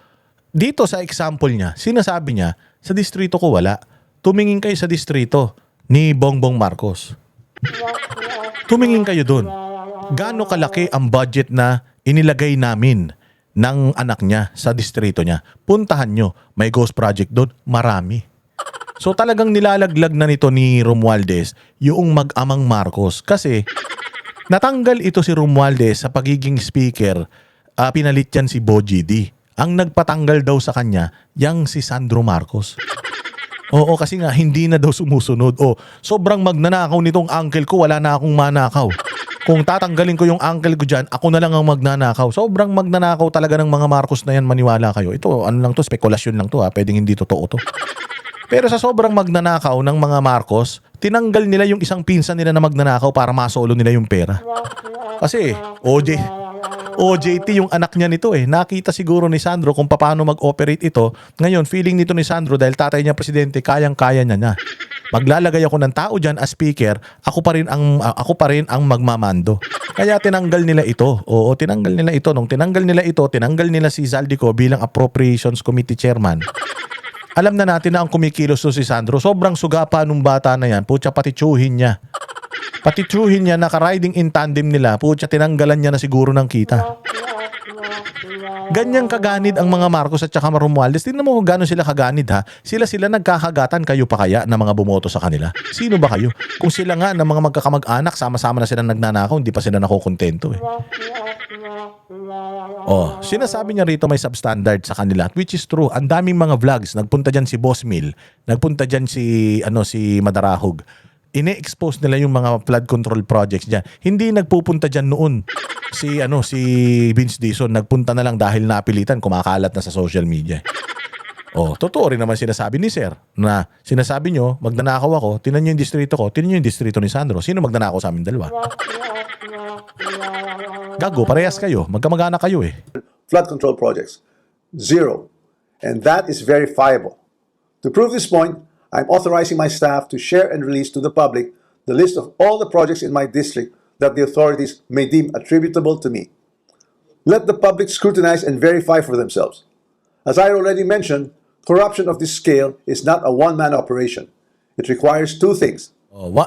dito sa example niya, sinasabi niya, sa distrito ko wala. Tumingin kayo sa distrito ni Bongbong Marcos. Tumingin kayo doon. Gaano kalaki ang budget na inilagay namin ng anak niya sa distrito niya? Puntahan nyo. May ghost project doon? Marami. So talagang nilalaglag na nito ni Romualdez yung mag-amang Marcos. Kasi natanggal ito si Romualdez sa pagiging speaker. Pinalit yan si Bogie D. Ang nagpatanggal daw sa kanya, yang si Sandro Marcos. Oo, kasi nga hindi na daw sumusunod. Sobrang magnanakaw nitong uncle ko, wala na akong manakaw. Kung tatanggalin ko yung uncle ko dyan, ako na lang ang magnanakaw. Sobrang magnanakaw talaga ng mga Marcos na yan, maniwala kayo. Ito, lang to, spekulasyon lang to pwedeng hindi totoo to. Pero sa sobrang magnanakaw ng mga Marcos, tinanggal nila yung isang pinsan nila na magnanakaw para masolo nila yung pera. Kasi OJT yung anak niya nito Nakita siguro ni Sandro kung paano mag-operate ito. Ngayon, feeling nito ni Sandro dahil tatay niya presidente, kayang-kaya niya. Maglalagay ako ng tao dyan as speaker, ako pa rin ang magmamando. Kaya tinanggal nila ito. Oo, tinanggal nila ito. Nung tinanggal nila ito, tinanggal nila si Zaldico bilang Appropriations Committee Chairman. Alam na natin na ang kumikilos to si Sandro. Sobrang suga pa nung bata na yan. Putya, patitsuhin niya. Patitsuhin niya, naka-riding in tandem nila. Putya, tinanggalan niya na siguro ng kita. Ganyang kaganid ang mga Marcos at saka Romualdez. Tingnan mo kung gano'n sila kaganid Sila nagkakagatan, kayo pa kaya na mga bumoto sa kanila? Sino ba kayo? Kung sila nga na mga magkakamag-anak, sama-sama na sila nagnanakaw, hindi pa sila nakukontento Sinasabi niya rito may substandard sa kanila, which is true. Ang daming mga vlogs. Nagpunta dyan si Boss Mill. Nagpunta dyan si Madarahog. Ine-expose nila yung mga flood control projects dyan. Hindi nagpupunta dyan noon si Vince Dizon. Nagpunta na lang dahil napilitan, kumakalat na sa social media. Oh, totoo rin naman sinasabi ni Sir na sinasabi nyo, magnanakaw ako, tinan nyo yung distrito ko, tinan nyo yung distrito ni Sandro. Sino magnanakaw sa amin dalawa? Gago, parehas kayo. Magkamag-anak kayo eh. Flood control projects. Zero. And that is verifiable. To prove this point, I'm authorizing my staff to share and release to the public the list of all the projects in my district that the authorities may deem attributable to me. Let the public scrutinize and verify for themselves. As I already mentioned, corruption of this scale is not a one-man operation. It requires two things.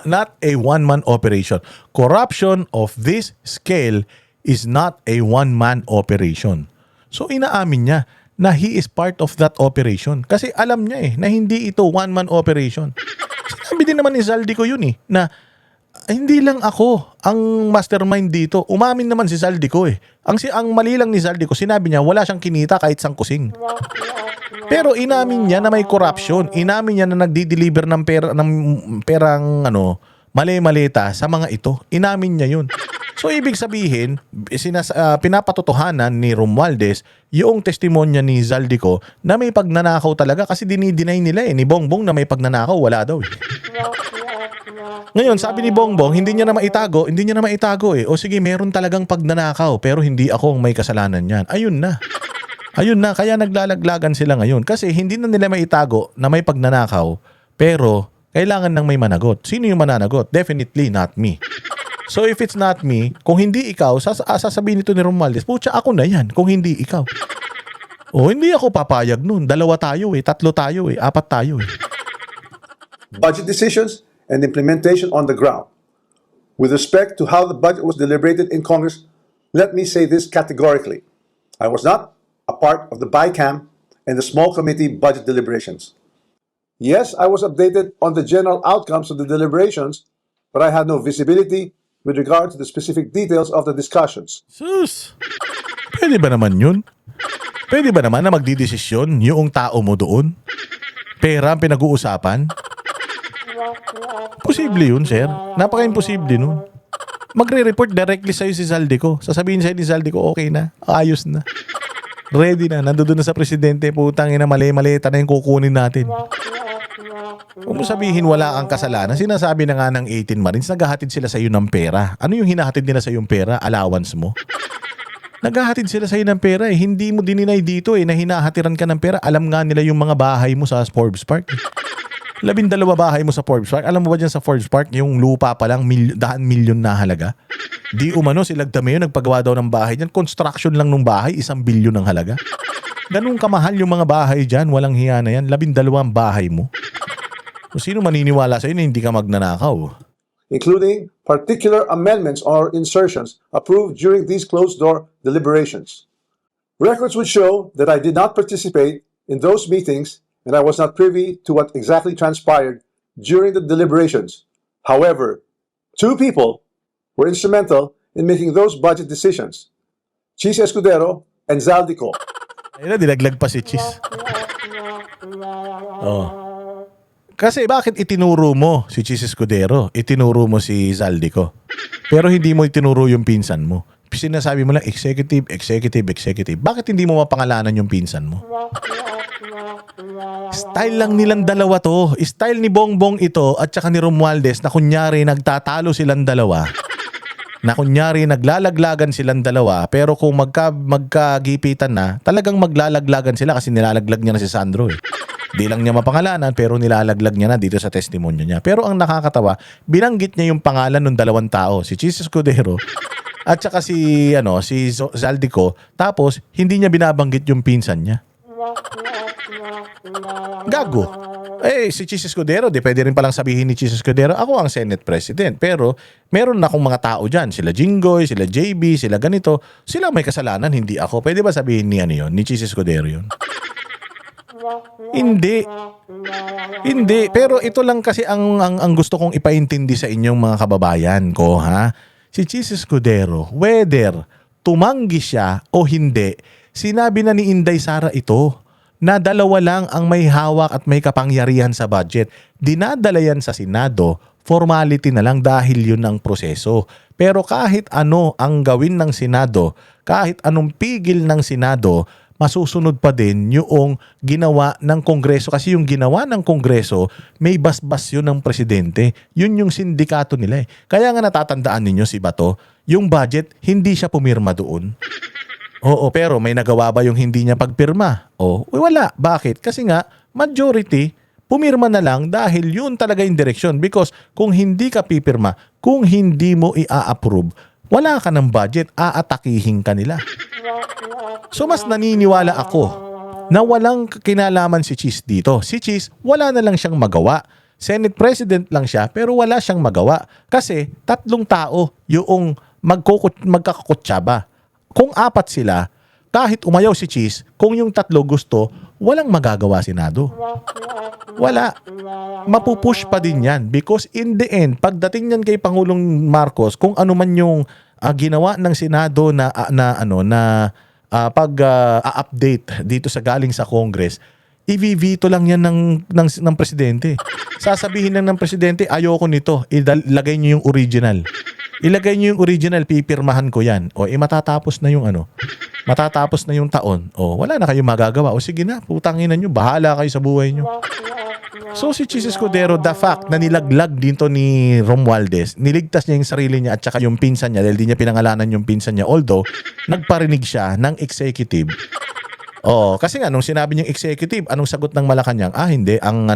Not a one-man operation. Corruption of this scale is not a one-man operation. So inaamin niya na he is part of that operation. Kasi alam niya na hindi ito one-man operation. Sinabi din naman ni Zaldico yun na hindi lang ako ang mastermind dito. Umamin naman si Zaldico Ang mali lang ni Zaldico, sinabi niya wala siyang kinita kahit sang kusing. Pero inamin niya na may corruption. Inamin niya na nagdi-deliver ng perang mali-malita sa mga ito. Inamin niya yun. So ibig sabihin, pinapatotohanan ni Romualdez yung testimonya ni Zaldico na may pagnanakaw talaga kasi dinideny nila ni Bongbong na may pagnanakaw, wala daw Ngayon, sabi ni Bongbong, hindi niya na maitago O sige, meron talagang pagnanakaw pero hindi ako ang may kasalanan niyan. Ayun na, kaya naglalaglagan sila ngayon kasi hindi na nila maitago na may pagnanakaw pero kailangan ng may managot. Sino yung mananagot? Definitely not me. So if it's not me, kung hindi ikaw, sasabihin nito ni Romualdez, putya ako na yan kung hindi ikaw. Hindi ako papayag nun. 2 tayo 3 tayo 4 tayo Budget decisions and implementation on the ground. With respect to how the budget was deliberated in Congress, let me say this categorically. I was not a part of the BICAM and the small committee budget deliberations. Yes, I was updated on the general outcomes of the deliberations, but I had no visibility with regard to the specific details of the discussions. Sus, pwede ba naman yun? Pwede ba naman na magdidesisyon yung tao mo doon? Pera ang pinag-uusapan? Posible yun, sir. Napaka-imposible nun. Magre-report directly sa'yo si Zaldico. Sasabihin sa'yo ni Zaldico, okay na, ayos na. Ready na, nandoon na sa presidente, putang ina, mali-malita na yung kukunin natin. Kung mo sabihin wala kang kasalanan, sinasabi na nga ng 18 Marines, naghahatid sila sa iyo ng pera. Ano yung hinahatid nila sa yung pera? Allowance mo? Naghahatid sila sa iyo ng pera Hindi mo dininay dito na hinahatiran ka ng pera. Alam nga nila yung mga bahay mo sa Forbes Park 12 bahay mo sa Forbes Park. Alam mo ba dyan sa Forbes Park, yung lupa pa lang, 100 milyon na halaga? Di umano, silag dami yun, nagpagawa daw ng bahay dyan. Construction lang ng bahay, 1 bilyon ang halaga. Ganun kamahal yung mga bahay dyan, walang hiya na yan. 12 bahay mo. Kung sino maniniwala sa'yo na hindi ka magnanakaw? Including particular amendments or insertions approved during these closed-door deliberations. Records would show that I did not participate in those meetings and I was not privy to what exactly transpired during the deliberations. However, 2 people were instrumental in making those budget decisions. Chis Escudero and Zaldico. Ayun na, dilaglag pa si Chis. Kasi bakit itinuro mo si Chis Escudero? Itinuro mo si Zaldico. Pero hindi mo itinuro yung pinsan mo. Sinasabi mo lang, executive. Bakit hindi mo mapangalanan yung pinsan mo? Style lang nilang dalawa to. Style ni Bongbong ito at saka ni Romualdez na kunyari nagtatalo silang dalawa. Na kunyari naglalaglagan silang dalawa. Pero kung magkagipitan na, talagang maglalaglagan sila kasi nilalaglag niya na si Sandro Di lang niya mapangalanan pero nilalaglag niya na dito sa testimonya niya. Pero ang nakakatawa, binanggit niya yung pangalan ng 2 tao, si Chis Escudero at saka si Zaldico, tapos hindi niya binabanggit yung pinsan niya. Gago. Si Chis Escudero, pwede rin palang sabihin ni Chis Escudero, ako ang Senate President. Pero meron na akong mga tao dyan. Sila Jinggoy, sila JB, sila ganito. Sila may kasalanan, hindi ako. Pwede ba sabihin ni ni Chis Escudero yun? Hindi. Pero ito lang kasi ang gusto kong ipaintindi sa inyong mga kababayan ko, ha? Si Chis Escudero, whether tumanggi siya o hindi, sinabi na ni Inday Sara ito na 2 lang ang may hawak at may kapangyarihan sa budget. Dinadala yan sa Senado, formality na lang dahil yun ang proseso. Pero kahit ano ang gawin ng Senado, kahit anong pigil ng Senado, masusunod pa din yung ginawa ng Kongreso. Kasi yung ginawa ng Kongreso, may basbas yun ng presidente. Yun yung sindikato nila eh. Kaya nga natatandaan ninyo si Bato, yung budget, hindi siya pumirma doon. Oo, pero may nagawa ba yung hindi niya pagpirma? Wala. Bakit? Kasi nga, majority, pumirma na lang dahil yun talaga yung direksyon. Because kung hindi ka pipirma, kung hindi mo i-approve, wala ka ng budget, aatakihin ka nila. So mas naniniwala ako na walang kinalaman si Cheese dito. Si Cheese, wala na lang siyang magawa. Senate President lang siya, pero wala siyang magawa. Kasi 3 tao yung magkakakutsaba. Kung 4 sila, kahit umayaw si Cheese, kung yung 3 gusto, walang magagawa Senado. Wala. Mapupush pa din yan. Because in the end, pagdating yan kay Pangulong Marcos, kung ano man yung ginawa ng Senado na pag-update dito sa galing sa Congress, i-veto lang yan ng presidente. Sasabihin lang ng presidente, ayoko nito, ilagay niyo yung original. Ilagay niyo yung original, pipirmahan ko yan. Matatapos na yung matatapos na yung taon. Wala na kayong magagawa. Sige na, putangin na nyo, bahala kayo sa buhay nyo. So si Cheese Escudero, the fact na nilaglag dito ni Romualdez, niligtas niya yung sarili niya at saka yung pinsan niya dahil di niya pinangalanan yung pinsan niya. Although, nagparinig siya ng executive. Kasi nga nung sinabi niyang executive, anong sagot ng Malacanang? Hindi, ang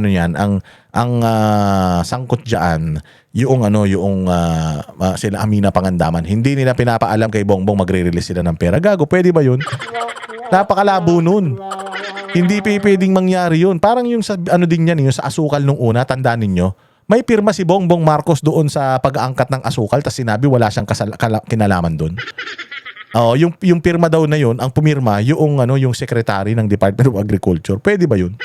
sangkot diyan yung sila Amina Pangandaman. Hindi nila pinapaalam kay Bongbong magre-release sila ng pera. Gago, pwede ba 'yun? Napakalabo nun. Hindi pwedeng mangyari 'yun. Parang yung sa din yan, yung sa asukal nung una, tandaan ninyo. May pirma si Bongbong Marcos doon sa pag-aangkat ng asukal, tapos sinabi wala siyang kinalaman doon. Yung pirma daw na yun, ang pumirma, yung secretary ng Department of Agriculture. Pwede ba yun?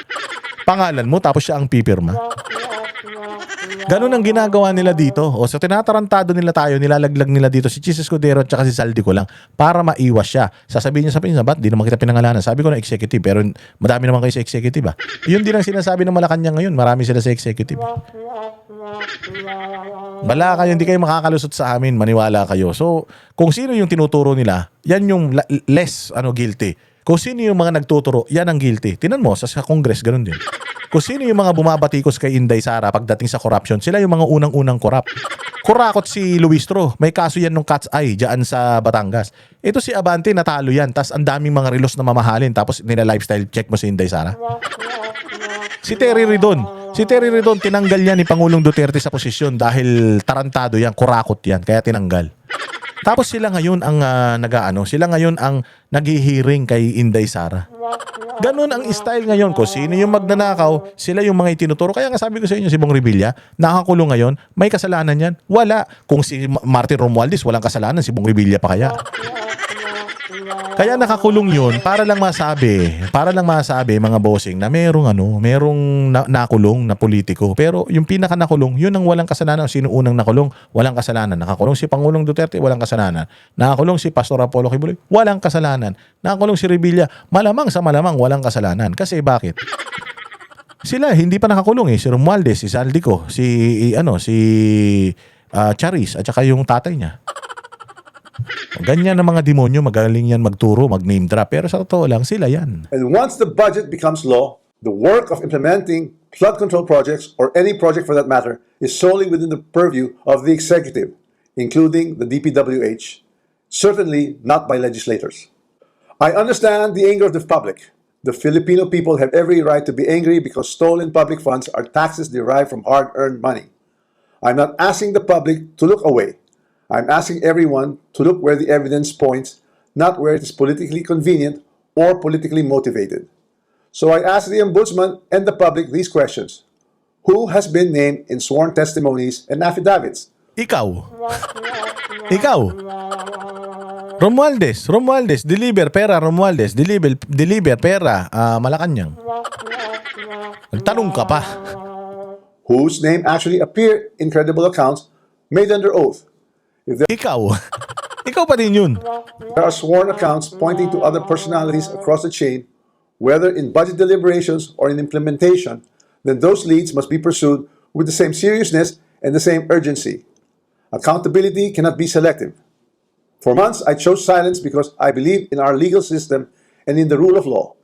Pangalan mo, tapos siya ang pipirma. Ganun ang ginagawa nila dito. So tinatarantado nila tayo, nilalaglag nila dito si Cheese Escudero at saka si Saldi ko lang para maiwas siya. Sasabihin niya sa pinsan, ba't di naman kita pinangalanan? Sabi ko na executive, pero madami naman kayo sa executive Yun din ang sinasabi ng Malacanang ngayon, marami sila sa executive. Bala kayo, hindi kayo makakalusot sa amin, maniwala kayo. So, kung sino yung tinuturo nila, yan yung less guilty. Kung sino yung mga nagtuturo, yan ang guilty. Tinan mo, sa Congress, ganun din. Kung sino yung mga bumabatikos kay Inday Sara pagdating sa corruption, sila yung mga unang-unang corrupt. Kurakot si Luistro, may kaso yan nung cat's eye dyan sa Batangas. Ito si Abante, natalo yan, tas ang daming mga relos na mamahalin, tapos nila lifestyle check mo si Inday Sara. Si Terry Ridon, tinanggal yan ni Pangulong Duterte sa posisyon dahil tarantado yan, kurakot yan, kaya tinanggal. Tapos sila ngayon ang sila ngayon ang naghihiring kay Inday Sara. Ganun ang style ngayon. Kung sino yung magnanakaw, sila yung mga itinuturo. Kaya nga sabi ko sa inyo, si Bong Revilla, nakakulong ngayon, may kasalanan yan? Wala. Kung si Martin Romualdez, walang kasalanan, si Bong Revilla pa kaya? Kaya nakakulong yun para lang masabi mga bossing na merong nakulong na politiko. Pero yung pinaka nakulong, yun ang walang kasalanan. Sino unang nakulong? Walang kasalanan. Nakakulong si Pangulong Duterte, walang kasalanan. Nakakulong si Pastor Apollo Kibuloy, walang kasalanan. Nakakulong si Revilla, malamang walang kasalanan. Kasi bakit? Sila hindi pa nakakulong Si Romualdez, si Saldico, si Charis at saka yung tatay niya. Ganyan ang mga demonyo, magaling yan magturo, mag-name drop. Pero sa totoo lang, sila yan. And once the budget becomes law, the work of implementing flood control projects, or any project for that matter, is solely within the purview of the executive, including the DPWH, certainly not by legislators. I understand the anger of the public. The Filipino people have every right to be angry because stolen public funds are taxes derived from hard-earned money. I'm not asking the public to look away. I'm asking everyone to look where the evidence points, not where it is politically convenient or politically motivated. So I ask the Ombudsman and the public these questions. Who has been named in sworn testimonies and affidavits? Ikaw. Romualdez, deliver pera, deliver pera, Malacanang. Nagtanong ka pa. Whose name actually appeared in credible accounts made under oath? Ikaw pa din yun. There are sworn accounts pointing to other personalities across the chain, whether in budget deliberations or in implementation, then those leads must be pursued with the same seriousness and the same urgency. Accountability cannot be selective. For months, I chose silence because I believe in our legal system and in the rule of law.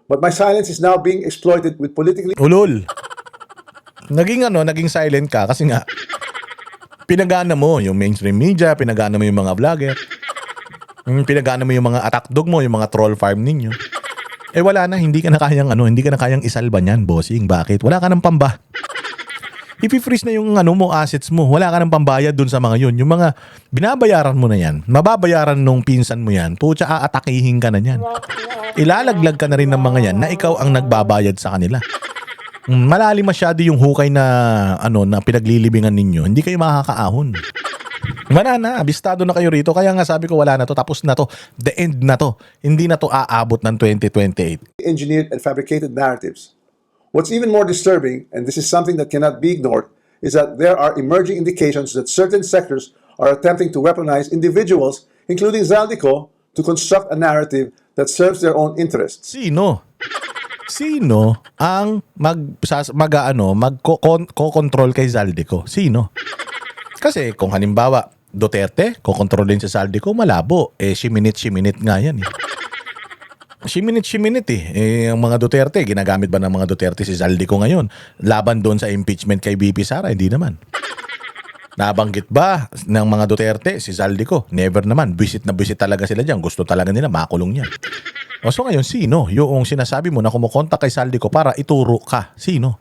But my silence is now being exploited with politically Ulol. Naging silent ka kasi nga pinagana mo yung mainstream media, pinagana mo yung mga vlogger. Pinagana mo yung mga attack dog mo, yung mga troll farm ninyo. Eh wala na, hindi ka na kayang isalba niyan, bossing. Bakit? Wala ka ng pamba. Ipi-freeze na yung mo, assets mo. Wala ka ng pambayad dun sa mga yun. Yung mga binabayaran mo na yan, mababayaran nung pinsan mo yan, putya aatakihin ka na yan. Ilalaglag ka na rin ng mga yan na ikaw ang nagbabayad sa kanila. Malalim masyado yung hukay na na pinaglilibingan ninyo. Hindi kayo makakaahon. Wala na, abistado na kayo rito. Kaya nga sabi ko wala na to, tapos na to. The end na to. Hindi na to aabot ng 2028. engineered and fabricated narratives. What's even more disturbing, and this is something that cannot be ignored, is that there are emerging indications that certain sectors are attempting to weaponize individuals, including Zaldico, to construct a narrative that serves their own interests. Sino ang magko-control kay Zaldico? Sino? Kasi kung halimbawa Duterte, kokontrolin si Zaldico, malabo. Shiminit nga yan eh. Shiminit eh. Ang mga Duterte, ginagamit ba ng mga Duterte si Zaldico ngayon? Laban doon sa impeachment kay BP Sara? Hindi naman. Nabanggit ba ng mga Duterte si Zaldico? Never naman. Visit na visit talaga sila dyan. Gusto talaga nila makulong yan. So ngayon, sino? Yung sinasabi mo na kumukontak kay Zaldico para ituro ka. Sino?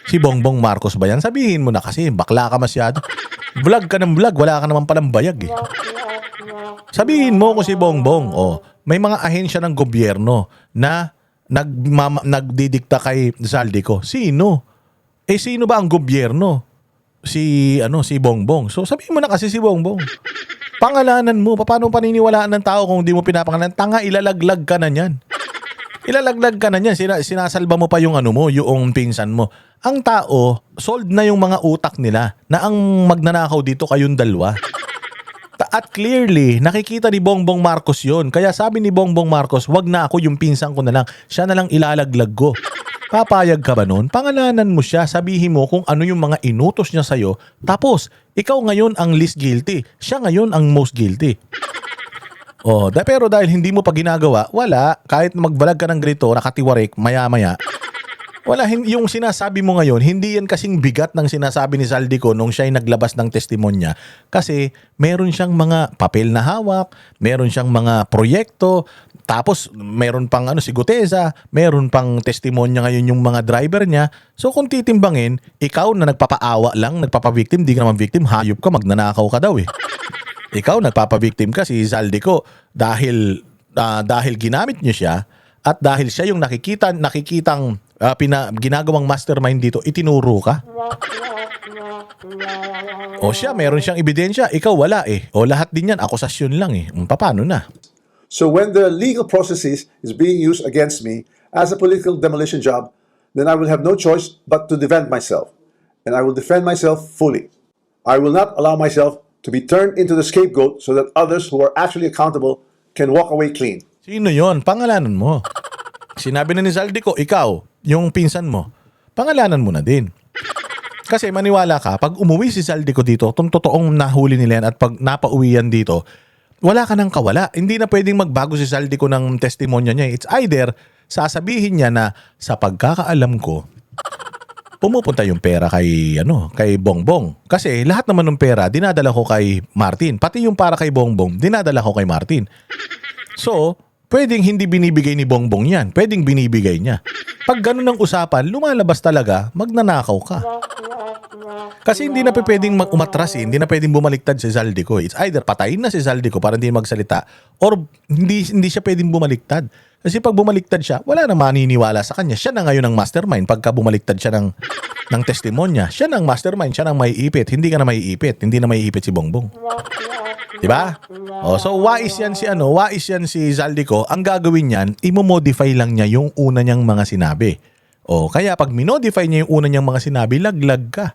Si Bongbong Marcos ba yan? Sabihin mo na kasi, bakla ka masyado. Vlog ka ng vlog, wala ka naman palang bayag eh. Sabihin mo kung si Bongbong, may mga ahensya ng gobyerno na nagdidikta kay Zaldico. Sino? Sino ba ang gobyerno? Si Bongbong. So sabihin mo na kasi si Bongbong. Pangalanan mo, paano paniniwalaan ng tao kung hindi mo pinapangalanan? Tanga, ilalaglag ka na niyan. Ilalaglag ka na niyan. Sinasalba mo pa yung yung pinsan mo. Ang tao, sold na yung mga utak nila na ang magnanakaw dito kayong dalawa. At clearly, nakikita ni Bongbong Marcos yon. Kaya sabi ni Bongbong Marcos, wag na ako, yung pinsan ko na lang. Siya na lang ilalaglag ko. Papayag ka ba nun? Pangalanan mo siya, sabihin mo kung ano yung mga inutos niya sa'yo. Tapos, ikaw ngayon ang least guilty. Siya ngayon ang most guilty. Pero dahil hindi mo pa ginagawa, wala. Kahit magbalag ka ng grito, nakatiwarik, maya-maya. Wala, yung sinasabi mo ngayon, hindi yan kasing bigat ng sinasabi ni Zaldico nung siya ay naglabas ng testimonya. Kasi meron siyang mga papel na hawak, meron siyang mga proyekto, tapos meron pang si Guteza, meron pang testimonya ngayon yung mga driver niya. So kung titimbangin, ikaw na nagpapaawa lang, nagpapabiktim, di ka naman victim, hayop ka, magnanakaw ka daw eh. Ikaw nagpapabiktim ka si Zaldico dahil ginamit niyo siya at dahil siya yung nakikitang ginagawang mastermind dito, itinuro ka. Siya, meron siyang ebidensya, ikaw wala eh. Lahat din yan, akusasyon lang eh. Paano na? So when the legal processes is being used against me as a political demolition job, then I will have no choice but to defend myself. And I will defend myself fully. I will not allow myself to be turned into the scapegoat so that others who are actually accountable can walk away clean. Sino yon? Pangalanan mo. Sinabi na ni Zaldico, ikaw, yung pinsan mo, pangalanan mo na din. Kasi maniwala ka, pag umuwi si Zaldico dito, totoong nahuli nila yan at pag napauwi yan dito, wala ka nang kawala. Hindi na pwedeng magbago si Zaldico ng testimonya niya. It's either sasabihin niya na sa pagkakaalam ko, pumupunta yung pera kay Bongbong. Kasi lahat naman ng pera, dinadala ko kay Martin. Pati yung para kay Bongbong, dinadala ko kay Martin. So, pwedeng hindi binibigay ni Bongbong yan. Pwedeng binibigay niya. Pag ganun ang usapan, lumalabas talaga, magnanakaw ka. Kasi hindi na pwedeng umatras hindi na pwedeng bumaliktad si Zaldico. It's either patayin na si Zaldico para hindi magsalita or hindi siya pwedeng bumaliktad. Kasi pag bumaliktad siya, wala na maniniwala sa kanya. Siya na ngayon ang mastermind. Pagka bumaliktad siya ng testimonya, siya na ang mastermind, siya na ang maiipit. Hindi ka na maiipit. Hindi na maiipit si Bongbong. Diba? So wais yan si Zaldico. Ang gagawin niyan, imomodify lang niya yung una niyang mga sinabi. Kaya pag minodify niya yung una niyang mga sinabi, laglag ka.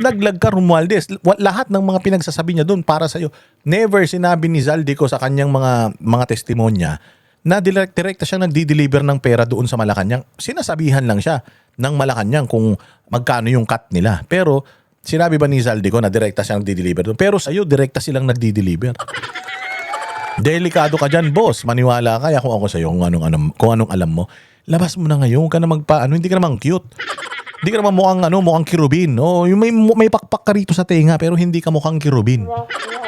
Laglag ka, Romualdez. Lahat ng mga pinagsasabi niya doon para sa'yo. Never sinabi ni Zaldico sa kanyang mga testimonya na direkta siya nagdi-deliver ng pera doon sa Malacanang. Sinasabihan lang siya ng Malacanang kung magkano yung cut nila. Pero sinabi ba ni Zaldico na direkta siya nagdi-deliver doon? Pero sa'yo, direkta silang nagdi-deliver. Delikado ka dyan, boss. Maniwala ka. Kaya kung ako sa'yo, kung anong alam mo, labas mo na ngayon. Huwag ka na hindi ka naman cute. Hindi ka naman mukhang kirubin. Oh, yung may pakpak ka rito sa tenga pero hindi ka mukhang kirubin.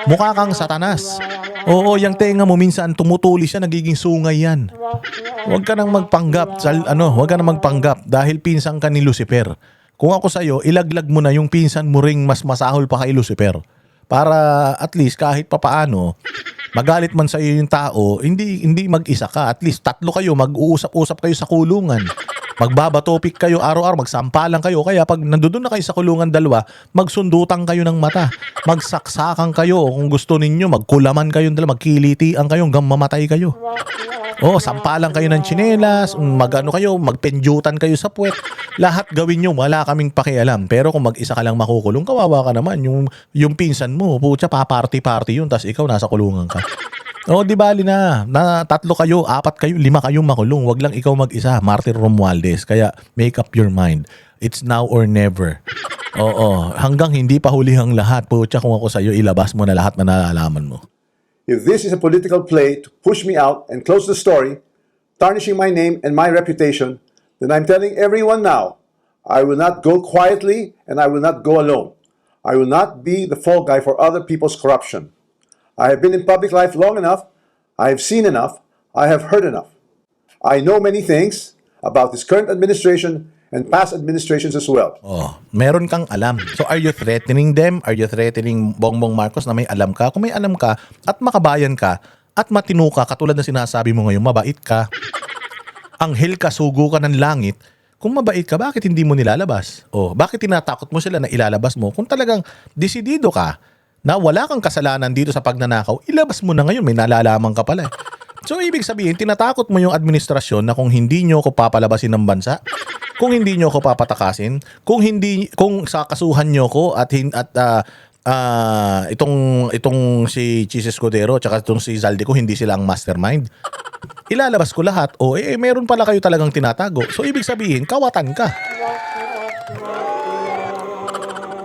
Mukha kang satanas. Oo, yung tenga mo minsan tumutuli siya, nagiging sungay yan. Huwag ka nang magpanggap, huwag ka nang magpanggap dahil pinsan ka ni Lucifer. Kung ako sa'yo, ilaglag mo na yung pinsan mo ring mas masahol pa kay Lucifer. Para at least kahit papaano, magalit man sa iyo yung tao, hindi mag-isa ka. At least 3 kayo, mag-uusap-usap kayo sa kulungan. Magbabatopik kayo araw-araw, magsampalan kayo. Kaya pag nandoon na kayo sa kulungan 2, magsundutan kayo ng mata. Magsaksakan kayo. Kung gusto ninyo, magkulaman kayo, magkilitian kayo hanggang mamatay kayo. Oh, sampalan kayo ng tsinelas, magpendyutan kayo sa puwet. Lahat gawin nyo, wala kaming pakialam. Pero kung mag-isa ka lang makukulong, kawawa ka naman. Yung pinsan mo, putya, pa-party-party yun, tas ikaw nasa kulungan ka. Oh, di bali na 3 kayo, 4 kayo, 5 kayong makulong. Wag lang ikaw mag-isa, Martin Romualdez. Kaya make up your mind. It's now or never. Oo, hanggang hindi pa huli ang lahat. Putya, kung ako sa'yo, ilabas mo na lahat na nalalaman mo. If this is a political play to push me out and close the story, tarnishing my name and my reputation, then I'm telling everyone now, I will not go quietly and I will not go alone. I will not be the fall guy for other people's corruption. I have been in public life long enough, I have seen enough, I have heard enough. I know many things about this current administration and past administrations as well. Oh, meron kang alam. So are you threatening them? Are you threatening Bongbong Marcos na may alam ka? Kung may alam ka at makabayan ka at matino ka, katulad na sinasabi mo ngayon, mabait ka, anghel ka, sugo ka ng langit, kung mabait ka, bakit hindi mo nilalabas? Oh, bakit tinatakot mo sila na ilalabas mo? Kung talagang desidido ka na wala kang kasalanan dito sa pagnanakaw, ilabas mo na ngayon, may nalalaman ka pala. So ibig sabihin, tinatakot mo yung administrasyon na kung hindi nyo ako papalabasin ng bansa, kung hindi nyo ako papatakasin, kung sakasuhan nyo ko itong si Chis Escudero tsaka itong si Zaldico, hindi sila ang mastermind, ilalabas ko lahat. O meron pala kayo talagang tinatago. So ibig sabihin, kawatan ka.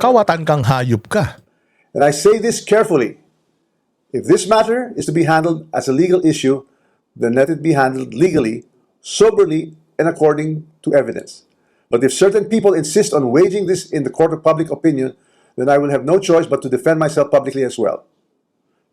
Kawatan kang hayop ka. And I say this carefully. If this matter is to be handled as a legal issue, then let it be handled legally, soberly, and according to evidence. But if certain people insist on waging this in the court of public opinion, then I will have no choice but to defend myself publicly as well.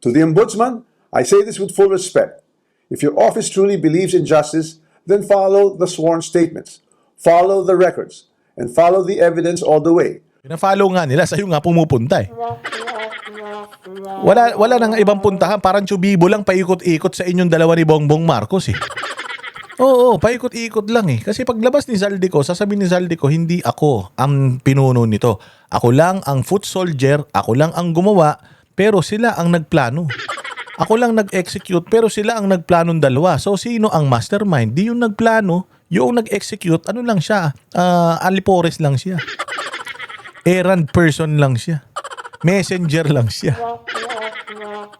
To the Ombudsman, I say this with full respect. If your office truly believes in justice, then follow the sworn statements, follow the records, and follow the evidence all the way. Pina-follow nga nila, sa'yo nga pumupunta eh. Wala nang ibang puntahan, parang tsubibo lang paikot-ikot sa inyong dalawa ni Bongbong Marcos eh. Oo, paikot-ikot lang eh. Kasi paglabas ni Zaldico, sasabihin ni Zaldico, hindi ako ang pinuno nito. Ako lang ang foot soldier, ako lang ang gumawa, pero sila ang nagplano. Ako lang nag-execute, pero sila ang nagplanong dalawa. So sino ang mastermind? Di yung nagplano, yung nag-execute, ano lang siya, alipores lang siya. Errand person lang siya. Messenger lang siya.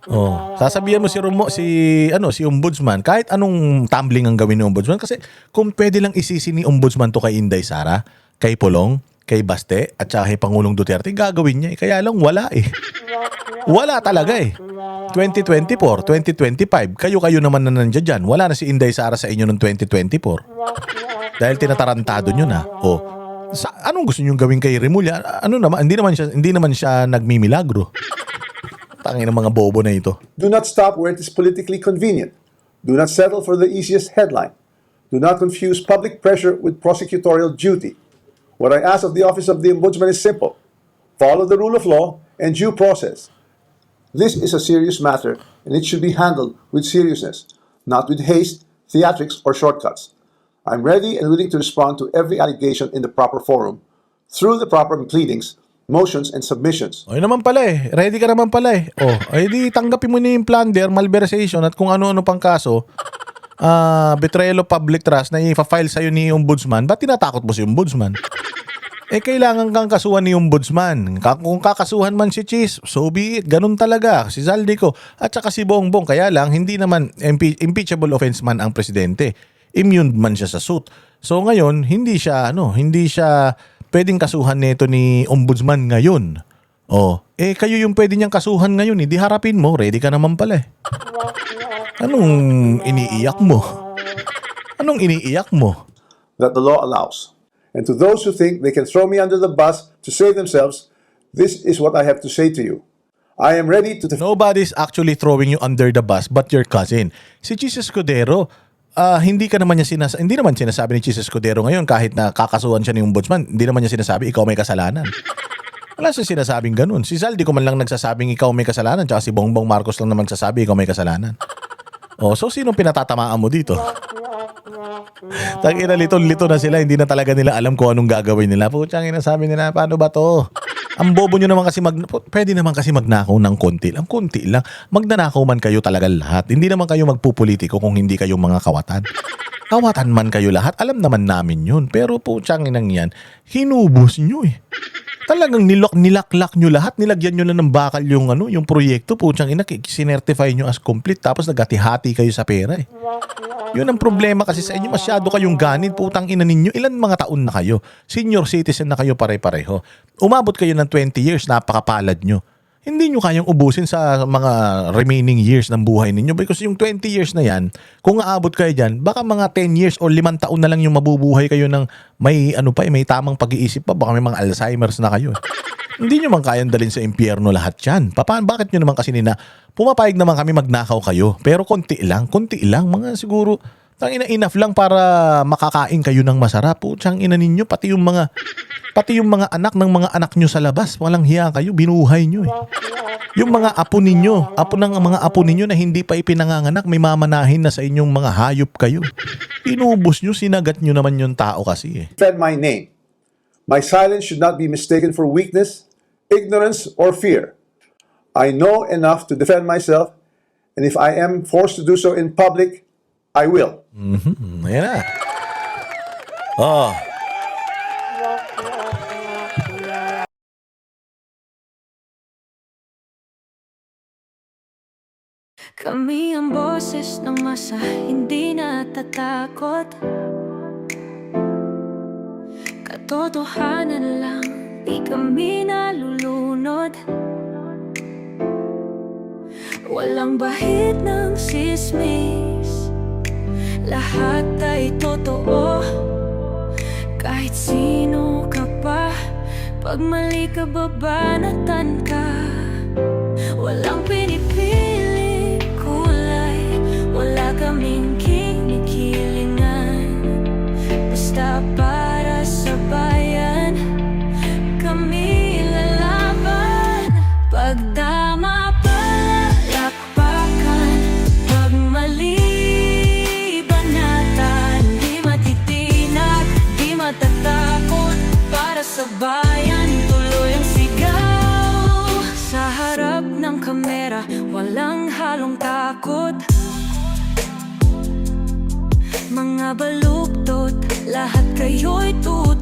Oh, sasabihan mo si Ombudsman, kahit anong tumbling ang gawin ng Ombudsman, kasi kung pwede lang isisi ni Ombudsman to kay Inday Sara, kay Pulong, kay Baste, at saka kay Pangulong Duterte, gagawin niya eh. Kaya lang wala eh. Wala talaga eh. 2024, 2025, kayo naman na nandiyan dyan. Wala na si Inday Sara sa inyo noong 2024. Dahil tinatarantado nyo na. Oh, anong gusto nyo gawin kay Remulla? Hindi naman siya nagmimilagro. Tangin ng mga bobo na ito. Do not stop where it is politically convenient. Do not settle for the easiest headline. Do not confuse public pressure with prosecutorial duty. What I ask of the Office of the Ombudsman is simple. Follow the rule of law and due process. This is a serious matter and it should be handled with seriousness, not with haste, theatrics, or shortcuts. I'm ready and willing to respond to every allegation in the proper forum, through the proper pleadings, motions, and submissions. O yun naman pala eh. Ready ka naman pala eh. O, ay di tanggapin mo na yung plunder, malversation at kung ano-ano pang kaso, betrayal of public trust na i-file sa'yo ni Ombudsman. Ba't tinatakot mo si Ombudsman? Kailangan kang kasuhan ni Ombudsman. Kung kakasuhan man si Chis, so be it. Ganun talaga. Si Zaldico at saka si Bongbong. Kaya lang, hindi naman impeachable offense man ang presidente. Immune man siya sa suit. So ngayon, hindi siya pwedeng kasuhan nito ni Ombudsman ngayon. Kayo yung pwede niyang kasuhan ngayon. Di harapin mo. Ready ka naman pala eh. Anong iniiyak mo? Anong iniiyak mo? that the law allows. And to those who think they can throw me under the bus to save themselves, this is what I have to say to you. I am ready to Nobody's actually throwing you under the bus but your cousin. Si Jesus Escudero, hindi naman sinasabi ni Jesus Escudero ngayon kahit na kakasuhan siya ng ombudsman, hindi naman niya sinasabi ikaw may kasalanan. Wala siya sinasabing ganun. Si Sal, di ko man lang nagsasabing ikaw may kasalanan, tsaka si Bongbong Marcos lang naman nagsasabi ikaw may kasalanan. Oh, so sinong pinatatamaan mo dito? Tangina, lito na sila, hindi na talaga nila alam kung anong gagawin nila. Putsang ina, sabi nila, paano ba to? Ang bobo nyo naman kasi pwede naman kasi magnakaw ng konti lang. Konti lang. Magnanakaw man kayo talaga lahat. Hindi naman kayo magpupolitiko kung hindi kayo mga kawatan. Kawatan man kayo lahat, alam naman namin yun. Pero putsang inang yan, hinubos nyo eh. Talagang nilaklak nyo lahat, nilagyan nyo lang ng bakal yung proyekto, putsang ina, sinertify nyo as complete, tapos nagati-hati kayo sa pera eh. Yun ang problema kasi sa inyo, masyado kayong ganid, putang ina ninyo. Ilan mga taon na kayo? Senior citizen na kayo pare-pareho. Umabot kayo ng 20 years, napakapalad nyo. Hindi nyo kayang ubusin sa mga remaining years ng buhay ninyo because yung 20 years na yan, kung aabot kayo dyan, baka mga 10 years o 5 taon na lang yung mabubuhay kayo ng may may tamang pag-iisip pa, baka may mga Alzheimer's na kayo. Hindi nyo man kayang dalhin sa impyerno lahat yan. Bakit nyo naman kasi pumapayag naman kami magnakaw kayo, pero konti lang, mga siguro, enough lang para makakain kayo ng masarap. Putsang ina ninyo, pati yung mga anak ng mga anak nyo sa labas, walang hiya kayo, binuhay nyo eh. Yung mga apo ninyo na hindi pa ipinanganganak, may mamanahin na sa inyong mga hayop kayo. Inubos nyo, sinagat nyo naman yung tao kasi eh. defend my name. My silence should not be mistaken for weakness, ignorance, or fear. I know enough to defend myself, and if I am forced to do so in public, I will. Ayan na. Oh. Kami ang boses ng masa, hindi natatakot. Katotohanan lang, di kami nalulunod. Walang bahid ng sismis, lahat ay totoo. Kahit sino ka pa, pag mali ka babanatan ka. Walang pinipili kulay, wala kaming kinikilingan. Basta para sa bayan, kami lalaban. Pagdama palakpakan, pag mali banatan. Di matitinag, di matatakot, para sa bayan tuloy ang sigaw. Sa harap ng kamera, walang halong takot. Mga baluktot, lahat kayo'y tutuwa.